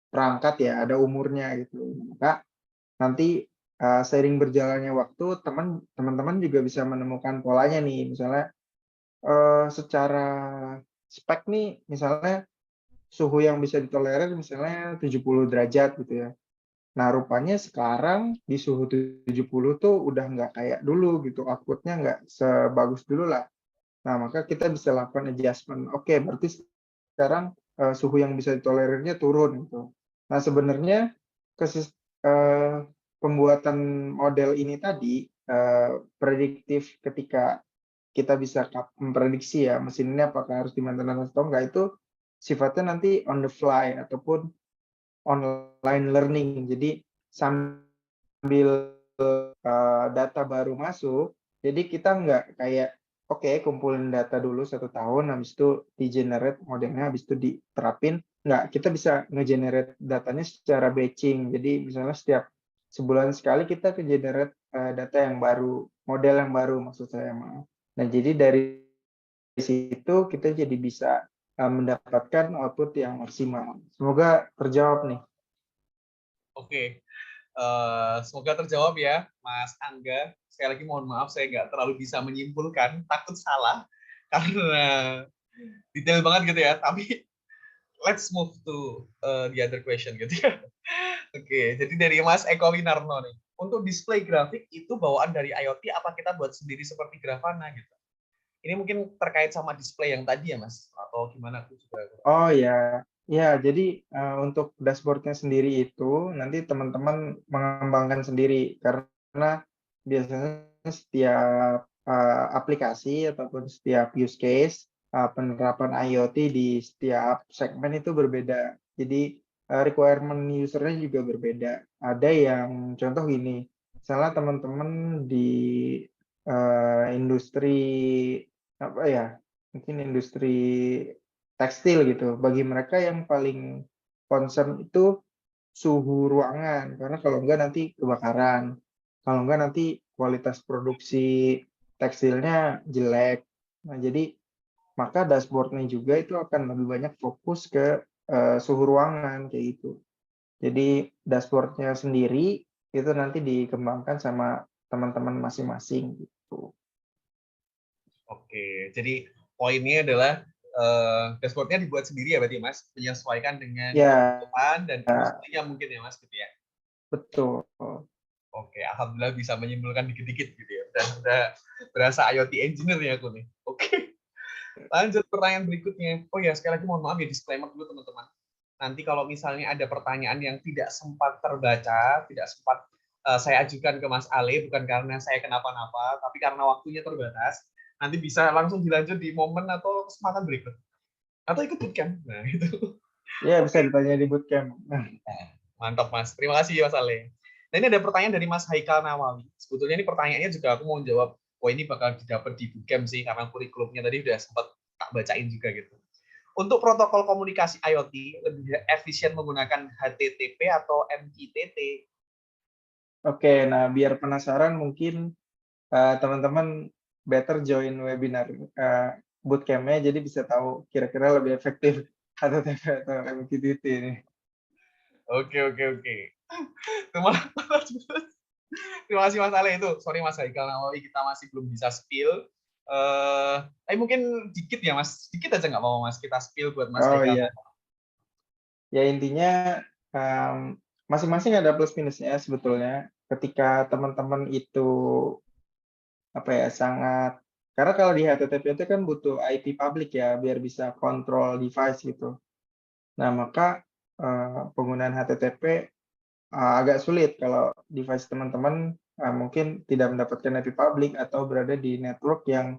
perangkat ya, ada umurnya gitu. Maka nanti seiring berjalannya waktu, teman-teman juga bisa menemukan polanya nih. Misalnya secara spek nih, misalnya suhu yang bisa ditolerir misalnya 70 derajat gitu ya. Nah, rupanya sekarang di suhu 70 tuh udah nggak kayak dulu gitu, output-nya nggak sebagus dulu lah. Nah, maka kita bisa lakukan adjustment. Oke, berarti sekarang suhu yang bisa ditolerirnya turun gitu. Nah, sebenarnya pembuatan model ini tadi prediktif ketika kita bisa memprediksi ya mesin ini apakah harus di-maintenance atau enggak, itu sifatnya nanti on the fly ataupun online learning. Jadi sambil data baru masuk, jadi kita nggak kayak oke, kumpulin data dulu 1 tahun, habis itu di-generate modelnya, habis itu diterapin. Nggak, kita bisa nge-generate datanya secara batching. Jadi misalnya setiap sebulan sekali kita ke-generate data yang baru, model yang baru maksud saya. Nah, jadi dari situ kita jadi bisa mendapatkan output yang maksimal. Semoga terjawab nih. Oke, semoga terjawab ya, Mas Angga. Sekali lagi mohon maaf, saya nggak terlalu bisa menyimpulkan, takut salah, karena detail banget gitu ya. Tapi let's move to the other question gitu ya. Oke, jadi dari Mas Eko Winarno nih, untuk display grafik itu bawaan dari IoT apa kita buat sendiri seperti Grafana gitu? Ini mungkin terkait sama display yang tadi ya Mas, atau gimana? Oh ya, jadi untuk dashboard-nya sendiri itu nanti teman-teman mengembangkan sendiri karena biasanya setiap aplikasi ataupun setiap use case penerapan IoT di setiap segmen itu berbeda. Jadi requirement usernya juga berbeda. Ada yang contoh gini, misalnya teman-teman di industri apa ya, mungkin industri tekstil gitu. Bagi mereka yang paling concern itu suhu ruangan, karena kalau enggak nanti kebakaran, kalau enggak nanti kualitas produksi tekstilnya jelek. Nah, jadi maka dashboard-nya juga itu akan lebih banyak fokus ke suhu ruangan kayak gitu. Jadi dashboard-nya sendiri itu nanti dikembangkan sama teman-teman masing-masing gitu. Oke, jadi poinnya adalah dashboardnya dibuat sendiri ya berarti Mas, menyesuaikan dengan Ya, kebutuhan dan industrinya mungkin ya Mas gitu ya. betul. Oke, alhamdulillah bisa menyimpulkan dikit-dikit gitu ya. Udah berasa IoT engineer ya aku nih. Oke, lanjut pertanyaan berikutnya. Oh ya, sekali lagi mohon maaf ya, disclaimer dulu teman-teman. Nanti kalau misalnya ada pertanyaan yang tidak sempat terbaca, tidak sempat saya ajukan ke Mas Ale, bukan karena saya kenapa-napa, tapi karena waktunya terbatas, nanti bisa langsung dilanjut di momen atau kesempatan berikut. Atau ikut bootcamp. Nah, itu. Ya, bisa ditanya di bootcamp. Mantap, Mas. Terima kasih, Mas Ale. Nah, ini ada pertanyaan dari Mas Haikal Nawawi. Sebetulnya ini pertanyaannya juga aku mau jawab, oh ini bakal didapat di bootcamp sih, karena kurikulumnya tadi udah sempat tak bacain juga gitu. Untuk protokol komunikasi IoT, lebih efisien menggunakan HTTP atau MQTT? Oke, nah biar penasaran mungkin teman-teman better join webinar bootcamp-nya, jadi bisa tahu kira-kira lebih efektif HTTP atau MQTT ini. Oke. Terima kasih Mas Ale itu. Sorry Mas Haikal Nawawi, kita masih belum bisa spill. Tapi mungkin dikit ya Mas, dikit aja nggak apa-apa Mas, kita spill buat Mas Oh Haikal. iya, ya intinya masing-masing ada plus minusnya sebetulnya. Ketika teman-teman itu sangat, karena kalau di HTTP itu kan butuh IP public ya biar bisa kontrol device gitu. Nah maka penggunaan HTTP agak sulit kalau device teman-teman mungkin tidak mendapatkan IP public atau berada di network yang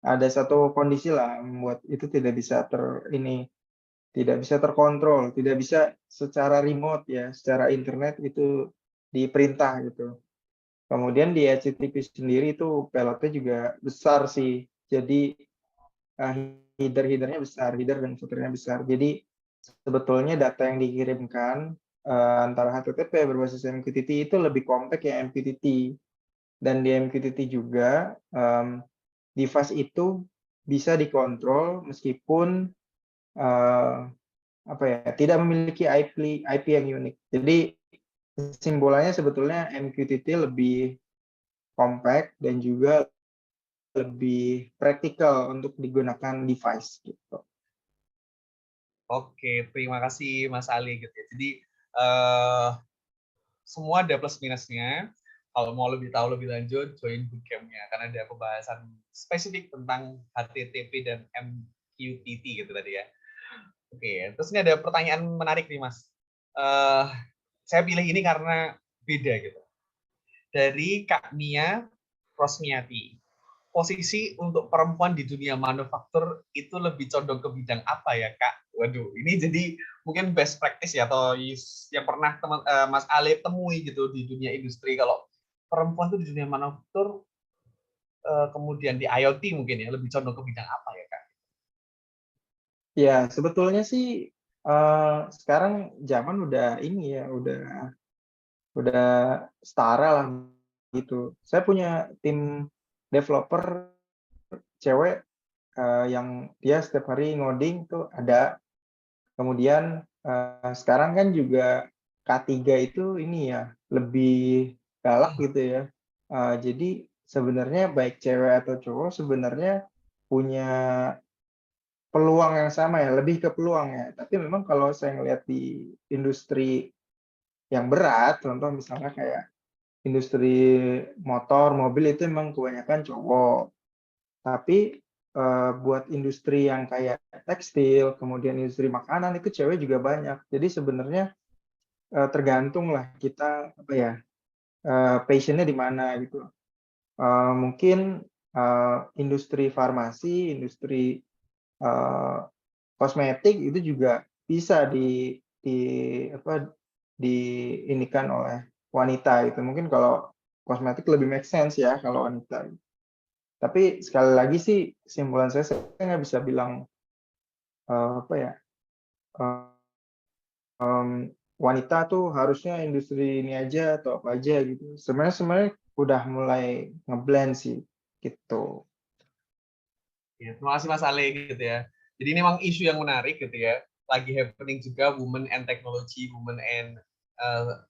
ada satu kondisi lah membuat itu tidak bisa tidak bisa terkontrol, tidak bisa secara remote ya, secara internet itu diperintah gitu. Kemudian di HTTP sendiri itu payload-nya juga besar sih. Jadi header-headernya besar, header dan footer-nya besar. Jadi sebetulnya data yang dikirimkan antara HTTP berbasis MQTT itu lebih compact ya MQTT. Dan di MQTT juga device itu bisa dikontrol meskipun tidak memiliki IP yang unik. Jadi kesimpulannya sebetulnya MQTT lebih compact dan juga lebih praktikal untuk digunakan device gitu. Oke, terima kasih Mas Ali gitu ya. Jadi semua ada plus minusnya. Kalau mau lebih tahu lebih lanjut, join bootcamp-nya karena ada pembahasan spesifik tentang HTTP dan MQTT gitu tadi ya. Oke, terus ini ada pertanyaan menarik nih Mas. Saya pilih ini karena beda gitu. Dari Kak Mia Rosmiati. Posisi untuk perempuan di dunia manufaktur itu lebih condong ke bidang apa ya Kak? Waduh, ini jadi mungkin best practice ya atau yang pernah Mas Ale temui gitu di dunia industri. Kalau perempuan tuh di dunia manufaktur kemudian di IoT mungkin ya lebih condong ke bidang apa ya Kak? Ya sebetulnya sih sekarang zaman udah ini ya, udah setara lah gitu. Saya punya tim developer cewek yang dia setiap hari ngoding tuh ada. Kemudian sekarang kan juga K3 itu ini ya lebih galak gitu ya. Jadi sebenarnya baik cewek atau cowok sebenarnya punya peluang yang sama ya, lebih ke peluang ya. Tapi memang kalau saya ngelihat di industri yang berat, contoh misalnya kayak industri motor, mobil itu memang kebanyakan cowok. Tapi buat industri yang kayak tekstil, kemudian industri makanan itu cewek juga banyak. Jadi sebenarnya tergantung lah kita passionnya di mana gitu. Mungkin industri farmasi, industri kosmetik itu juga bisa diinikan oleh wanita itu. Mungkin kalau kosmetik lebih make sense ya kalau wanita. Tapi sekali lagi sih kesimpulan saya nggak bisa bilang wanita tuh harusnya industri ini aja atau apa aja gitu. Sebenarnya udah mulai ngeblend sih gitu. Ya, terima kasih Mas Ale gitu ya. Jadi ini memang isu yang menarik gitu ya. Lagi happening juga women and technology, women and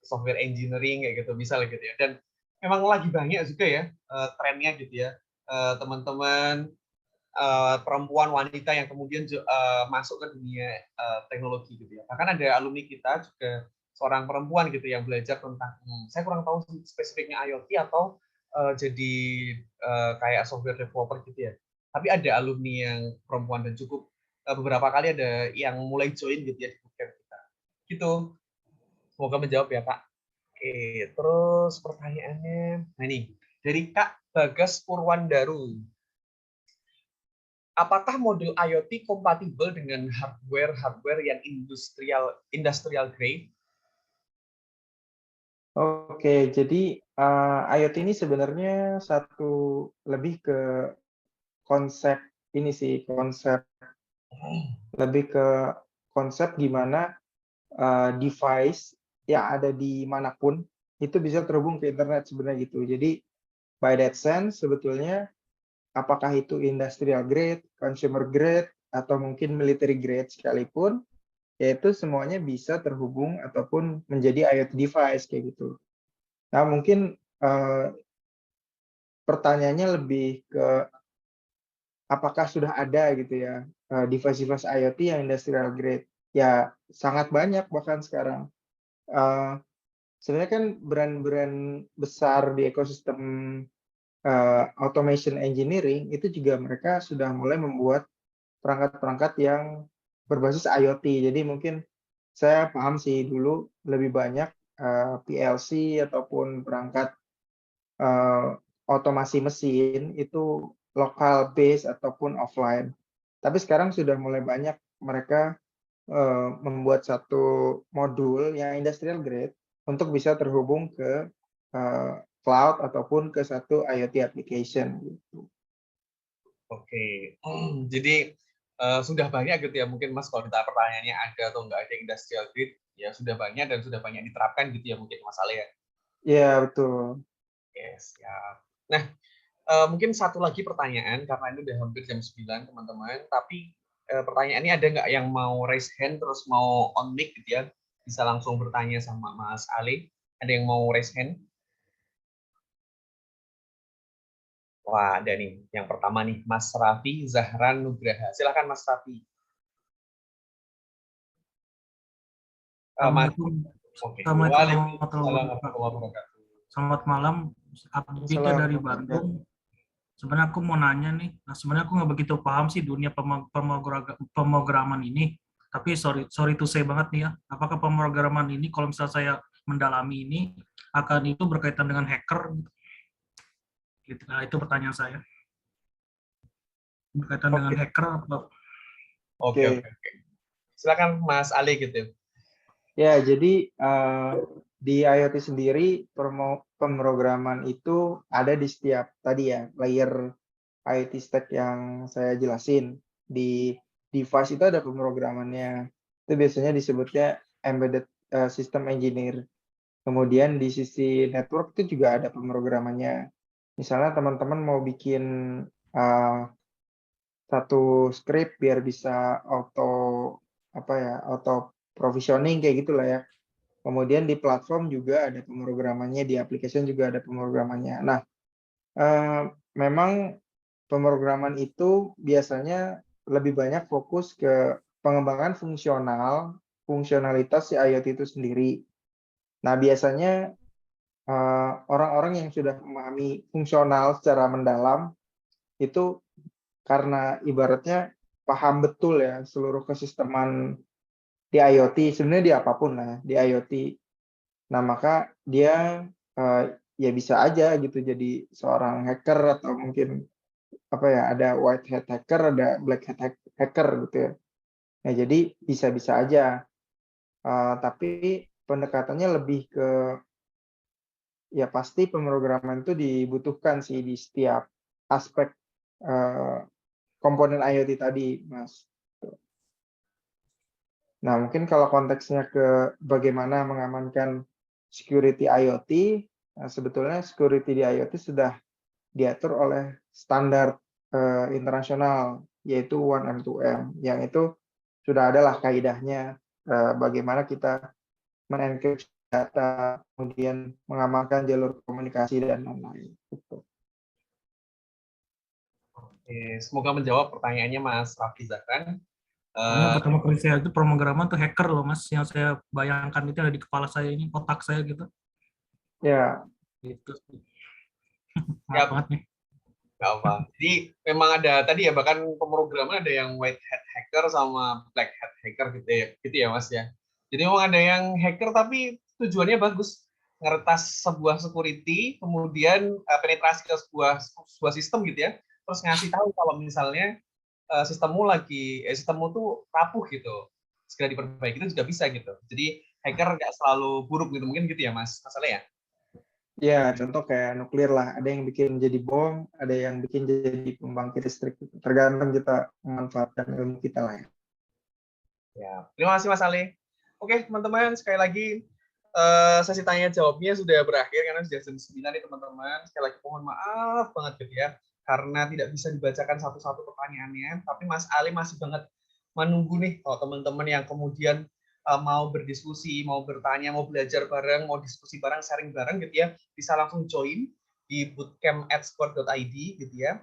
software engineering kayak gitu misalnya gitu ya. Dan memang lagi banyak juga ya trennya gitu ya. Teman-teman perempuan wanita yang kemudian masuk ke dunia teknologi gitu ya. Bahkan ada alumni kita juga seorang perempuan gitu yang belajar tentang saya kurang tahu spesifiknya IoT atau jadi kayak software developer gitu ya. Tapi ada alumni yang perempuan dan cukup beberapa kali ada yang mulai join gitu ya di bootcamp kita. Gitu. Semoga menjawab ya Kak. Oke, terus pertanyaannya, nah ini dari Kak Bagas Purwandaru. Apakah modul IoT kompatibel dengan hardware yang industrial grade? Oke, jadi IoT ini sebenarnya lebih ke konsep ini sih, lebih ke konsep gimana device yang ada di manapun itu bisa terhubung ke internet sebenarnya gitu. Jadi by that sense sebetulnya apakah itu industrial grade, consumer grade, atau mungkin military grade sekalipun, yaitu semuanya bisa terhubung ataupun menjadi IoT device kayak gitu. Nah mungkin pertanyaannya lebih ke apakah sudah ada gitu ya device-device IoT yang industrial grade? Ya sangat banyak bahkan sekarang. Sebenarnya kan brand-brand besar di ekosistem automation engineering itu juga mereka sudah mulai membuat perangkat-perangkat yang berbasis IoT. Jadi mungkin saya paham sih dulu lebih banyak PLC ataupun perangkat otomasi mesin itu lokal base ataupun offline. Tapi sekarang sudah mulai banyak mereka membuat satu modul yang industrial grade untuk bisa terhubung ke cloud ataupun ke satu IoT application gitu. Oke, jadi sudah banyak gitu ya mungkin Mas kalau ditanya pertanyaannya ada atau enggak ada industrial grade, ya sudah banyak dan sudah banyak diterapkan gitu ya mungkin Mas Ale ya. Iya, betul. Yes, ya. Nah, mungkin satu lagi pertanyaan karena ini udah hampir jam 9 teman-teman, tapi pertanyaan ini ada nggak yang mau raise hand terus mau on mic gitu ya? Bisa langsung bertanya sama Mas Ale. Ada yang mau raise hand? Wah, ada nih. Yang pertama nih, Mas Raffi Zahran Nugraha. Silakan Mas Raffi. Mas, Assalamualaikum. oke. Assalamualaikum warahmatullahi Waalaikumsalam wabarakatuh. warahmatullahi wabarakatuh. Selamat malam. Abdika dari Bandung. Sebenarnya aku mau nanya nih. Nah, sebenarnya aku nggak begitu paham sih dunia pemrograman ini. Tapi sorry to say banget nih ya. Apakah pemrograman ini kalau misalnya saya mendalami ini akan itu berkaitan dengan hacker? Gitu. Nah, itu pertanyaan saya. Berkaitan dengan hacker apa? Oke. Silakan Mas Ali gitu. Ya, jadi di IoT sendiri pemrograman itu ada di setiap tadi ya layer IoT stack yang saya jelasin. Di device itu ada pemrogramannya. Itu biasanya disebutnya embedded system engineer. Kemudian di sisi network itu juga ada pemrogramannya. Misalnya teman-teman mau bikin satu script biar bisa auto provisioning kayak gitulah ya. Kemudian di platform juga ada pemrogramannya, di application juga ada pemrogramannya. Nah, memang pemrograman itu biasanya lebih banyak fokus ke pengembangan fungsionalitas si IoT itu sendiri. Nah, biasanya orang-orang yang sudah memahami fungsional secara mendalam itu karena ibaratnya paham betul ya seluruh kesisteman di IoT, sebenarnya di apapun lah, di IoT. Nah, maka dia ya bisa aja gitu jadi seorang hacker atau mungkin ada white hat hacker, ada black hat hacker gitu ya. Nah, jadi bisa-bisa aja. Tapi pendekatannya lebih ke ya pasti pemrograman itu dibutuhkan sih di setiap aspek komponen IoT tadi, Mas. Nah, mungkin kalau konteksnya ke bagaimana mengamankan security IoT, sebetulnya security di IoT sudah diatur oleh standar internasional, yaitu 1M2M, yang itu sudah adalah kaidahnya bagaimana kita menenkripsi data, kemudian mengamankan jalur komunikasi dan lain-lain. Semoga menjawab pertanyaannya Mas Raffi Zahran. Soalnya pertama kali saya itu pemrograman tuh hacker loh Mas, yang saya bayangkan itu ada di kepala saya ini, otak saya gitu. Ya, Gitu. Yap. Maaf banget nih. Nggak apa. Jadi memang ada tadi ya, bahkan pemrograman ada yang white hat hacker sama black hat hacker gitu ya Mas ya. Jadi memang ada yang hacker tapi tujuannya bagus, ngeretas sebuah security, kemudian penetrasi ke sebuah sistem gitu ya, terus ngasih tahu kalau misalnya sistemmu tuh rapuh gitu, segera diperbaiki, itu juga bisa gitu. Jadi hacker nggak selalu buruk gitu, mungkin gitu ya Mas, masalahnya ya. ya, contoh kayak nuklir lah, ada yang bikin jadi bom, ada yang bikin jadi pembangkit listrik. Tergantung kita memanfaatkan ilmu kita lah ya. Ya, terima kasih Mas Ali. Oke, teman-teman, sekali lagi sesi tanya jawabnya sudah berakhir karena sudah jam 9 nih teman-teman. Sekali lagi mohon maaf banget gitu ya, karena tidak bisa dibacakan satu-satu pertanyaannya, tapi Mas Ali masih banget menunggu nih kalau teman-teman yang kemudian mau berdiskusi, mau bertanya, mau belajar bareng, mau diskusi bareng, sharing bareng gitu ya, bisa langsung join di bootcamp@square.id gitu ya.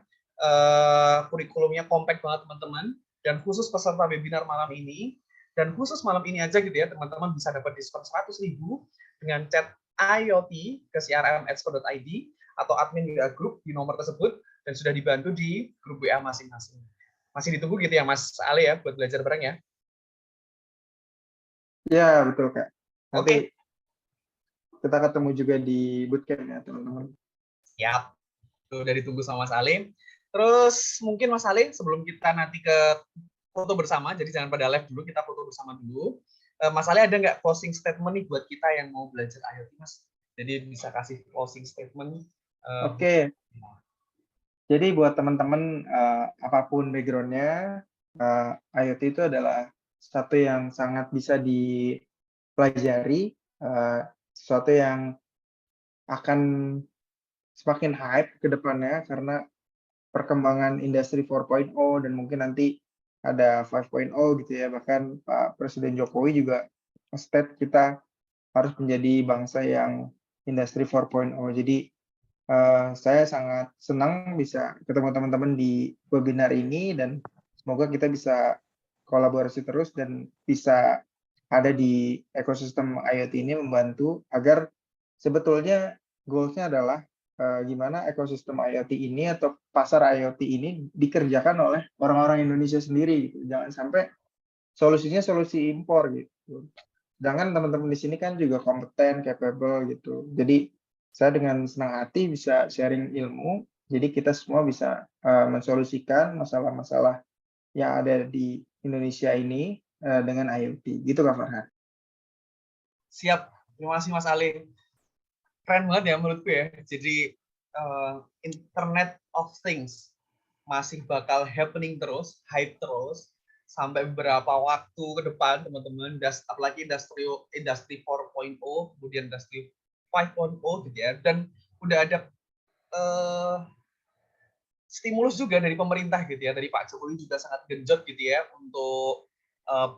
Kurikulumnya kompak banget teman-teman, dan khusus peserta webinar malam ini, dan khusus malam ini aja gitu ya, teman-teman bisa dapat diskon 100.000 dengan chat IoT ke crm@square.id atau admin WA group di nomor tersebut, dan sudah dibantu di grup WA masing-masing. Masih ditunggu gitu ya Mas Ali ya, buat belajar bareng ya. Ya, betul Kak. Oke. Nanti kita ketemu juga di bootcamp ya teman-teman. Siap. Tuh udah ditunggu sama Mas Ali. Terus mungkin Mas Ali, sebelum kita nanti ke foto bersama, jadi jangan pada live dulu, kita foto bersama dulu. Mas Ali ada nggak closing statement nih buat kita yang mau belajar IoT Mas? Jadi bisa kasih closing statement. Oke. Jadi buat teman-teman apapun background-nya, IoT itu adalah sesuatu yang sangat bisa dipelajari, sesuatu yang akan semakin hype ke depannya karena perkembangan industri 4.0 dan mungkin nanti ada 5.0 gitu ya. Bahkan Pak Presiden Jokowi juga state kita harus menjadi bangsa yang industri 4.0. Jadi saya sangat senang bisa ketemu teman-teman di webinar ini dan semoga kita bisa kolaborasi terus dan bisa ada di ekosistem IoT ini membantu agar sebetulnya goals-nya adalah gimana ekosistem IoT ini atau pasar IoT ini dikerjakan oleh orang-orang Indonesia sendiri gitu. Jangan sampai solusinya solusi impor gitu. Sedangkan teman-teman di sini kan juga kompeten, capable gitu. Jadi saya dengan senang hati bisa sharing ilmu, jadi kita semua bisa mensolusikan masalah-masalah yang ada di Indonesia ini dengan IoT. Gitu Kak Farhan. Siap, terima kasih Mas Ali. Keren banget ya menurutku ya. Jadi Internet of Things masih bakal happening terus, hype terus, sampai beberapa waktu ke depan teman-teman, apalagi industri 4.0, kemudian industri 5.0 gitu ya, dan udah ada stimulus juga dari pemerintah gitu ya, dari Pak Jokowi juga sangat genjot gitu ya untuk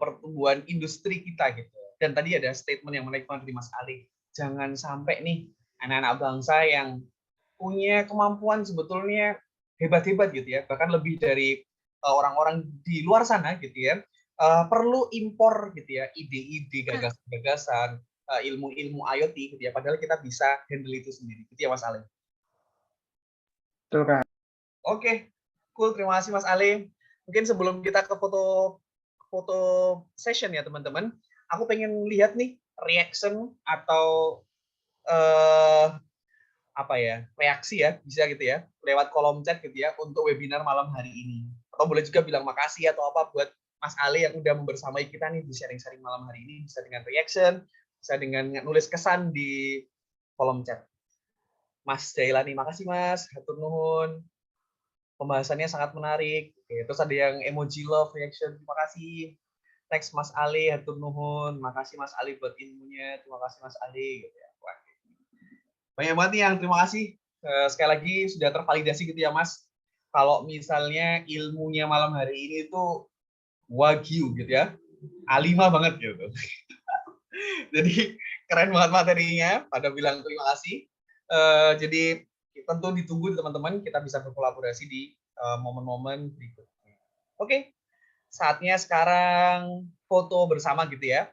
pertumbuhan industri kita gitu. Dan tadi ada statement yang menarik banget dari Mas Ali, jangan sampai nih anak-anak bangsa yang punya kemampuan sebetulnya hebat-hebat gitu ya, bahkan lebih dari orang-orang di luar sana gitu ya, perlu impor gitu ya, ide-ide, gagasan-gagasan, ilmu-ilmu IoT gitu ya, padahal kita bisa handle itu sendiri gitu ya Mas Ali. Betul Kak. Oke, cool, terima kasih Mas Ali. Mungkin sebelum kita ke foto session ya teman-teman, aku pengen lihat nih reaction atau reaksi ya, bisa gitu ya, lewat kolom chat gitu ya, untuk webinar malam hari ini. Atau boleh juga bilang makasih atau apa buat Mas Ali yang udah membersamai kita nih di sharing-sharing malam hari ini, bisa dengan reaction, bisa dengan nulis kesan di kolom chat. Mas Jailani, makasih Mas, hatur nuhun. Pembahasannya sangat menarik. Oke, terus ada yang emoji love reaction, terima kasih. Next Mas Ali, hatur nuhun. Makasih Mas Ali buat ilmunya, terima kasih Mas Ali. Gitu ya. Wah. Banyak banget yang terima kasih. Sekali lagi sudah tervalidasi gitu ya Mas. Kalau misalnya ilmunya malam hari ini itu wagyu gitu ya. A5 banget gitu. Jadi keren banget materinya, pada bilang terima kasih. Jadi tentu ditunggu teman-teman, kita bisa berkolaborasi di momen-momen berikutnya. Oke, saatnya sekarang foto bersama gitu ya.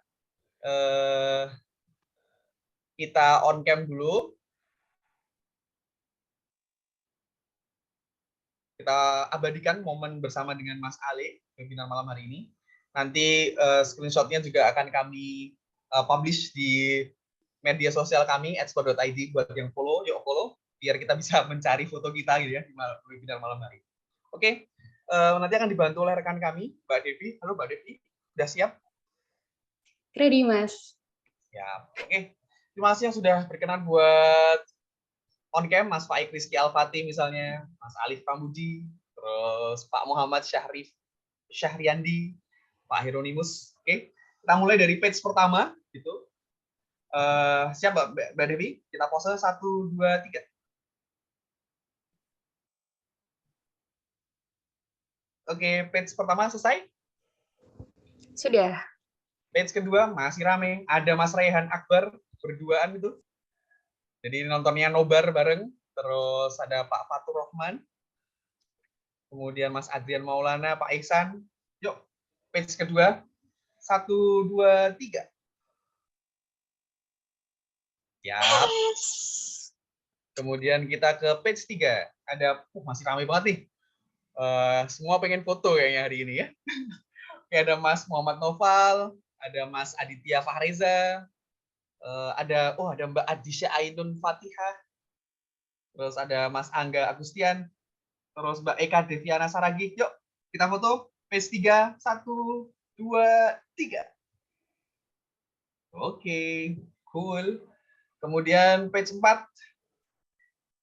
Kita on cam dulu. Kita abadikan momen bersama dengan Mas Ale webinar malam hari ini. Nanti screenshot-nya juga akan kami publish di media sosial kami @sport.id buat yang follow, yuk follow biar kita bisa mencari foto kita gitu ya di webinar malam hari. Oke, nanti akan dibantu oleh rekan kami, Mbak Devi. Halo Mbak Devi, sudah siap? Ready, Mas. Siap. Oke, terima kasih yang sudah berkenan buat on cam, Mas Faik Rizky Al-Fatih misalnya, Mas Alif Pambudi, terus Pak Muhammad Syahriandi, Pak Hieronymus. Oke, kita mulai dari page pertama gitu. Siap Mbak Devi? Kita pose 1, 2, 3. Oke, page pertama selesai. Sudah. Page kedua masih rame. Ada Mas Raihan Akbar berduaan itu. Jadi nontonnya nobar bareng. Terus ada Pak Fatur Rahman. Kemudian Mas Adrian Maulana, Pak Ihsan. Yuk, page kedua. 1, 2, 3. Ya. Kemudian kita ke page 3. Ada, masih ramai banget nih. Semua pengen foto kayaknya hari ini ya. Ada Mas Muhammad Noval, ada Mas Aditya Fahreza, ada Mbak Adisha Ainun Fatihah, terus ada Mas Angga Agustian, terus Mbak Eka Deviana Saragih. Yuk, kita foto. Page 3, 1, 2, 3. Oke, cool. Kemudian page 4.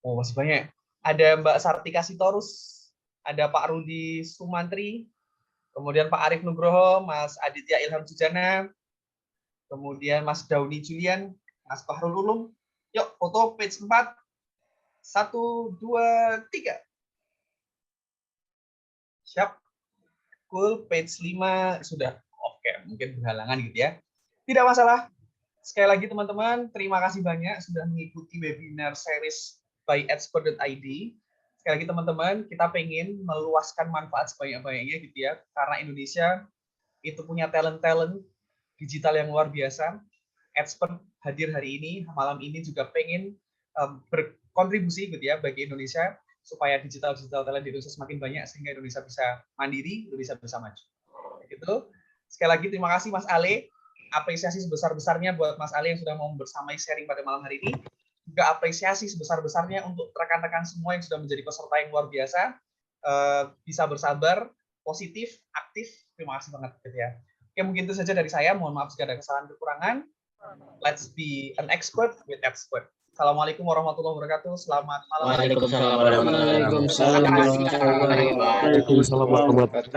Oh, masih banyak. Ada Mbak Sartika Sitorus, ada Pak Rudi Sumantri, kemudian Pak Arif Nugroho, Mas Aditya Ilham Sujana, kemudian Mas Dauni Julian, Mas Bahrul Ulum. Yuk, foto page 4. 1, 2, 3. Siap. Cool, page 5 sudah oke, mungkin berhalangan gitu ya. Tidak masalah. Sekali lagi teman-teman, terima kasih banyak sudah mengikuti webinar series by @sport.id. Sekali lagi teman-teman, kita pengen meluaskan manfaat sebanyak-banyaknya gitu ya, karena Indonesia itu punya talent-talent digital yang luar biasa. Expert hadir hari ini, malam ini juga pengen berkontribusi gitu ya bagi Indonesia supaya digital talent di Indonesia semakin banyak sehingga Indonesia bisa mandiri, Indonesia bisa maju. Gitu. Sekali lagi terima kasih Mas Ale, apresiasi sebesar-besarnya buat Mas Ale yang sudah mau bersamai sharing pada malam hari ini. Juga apresiasi sebesar-besarnya untuk rekan-rekan semua yang sudah menjadi peserta yang luar biasa, bisa bersabar, positif, aktif. Terima kasih banget gitu ya. Oke, mungkin itu saja dari saya. Mohon maaf jika ada kesalahan kekurangan. Let's be an expert with expert. Assalamualaikum warahmatullahi wabarakatuh. Selamat malam. Waalaikumsalam warahmatullahi wabarakatuh. Waalaikumsalam warahmatullahi wabarakatuh.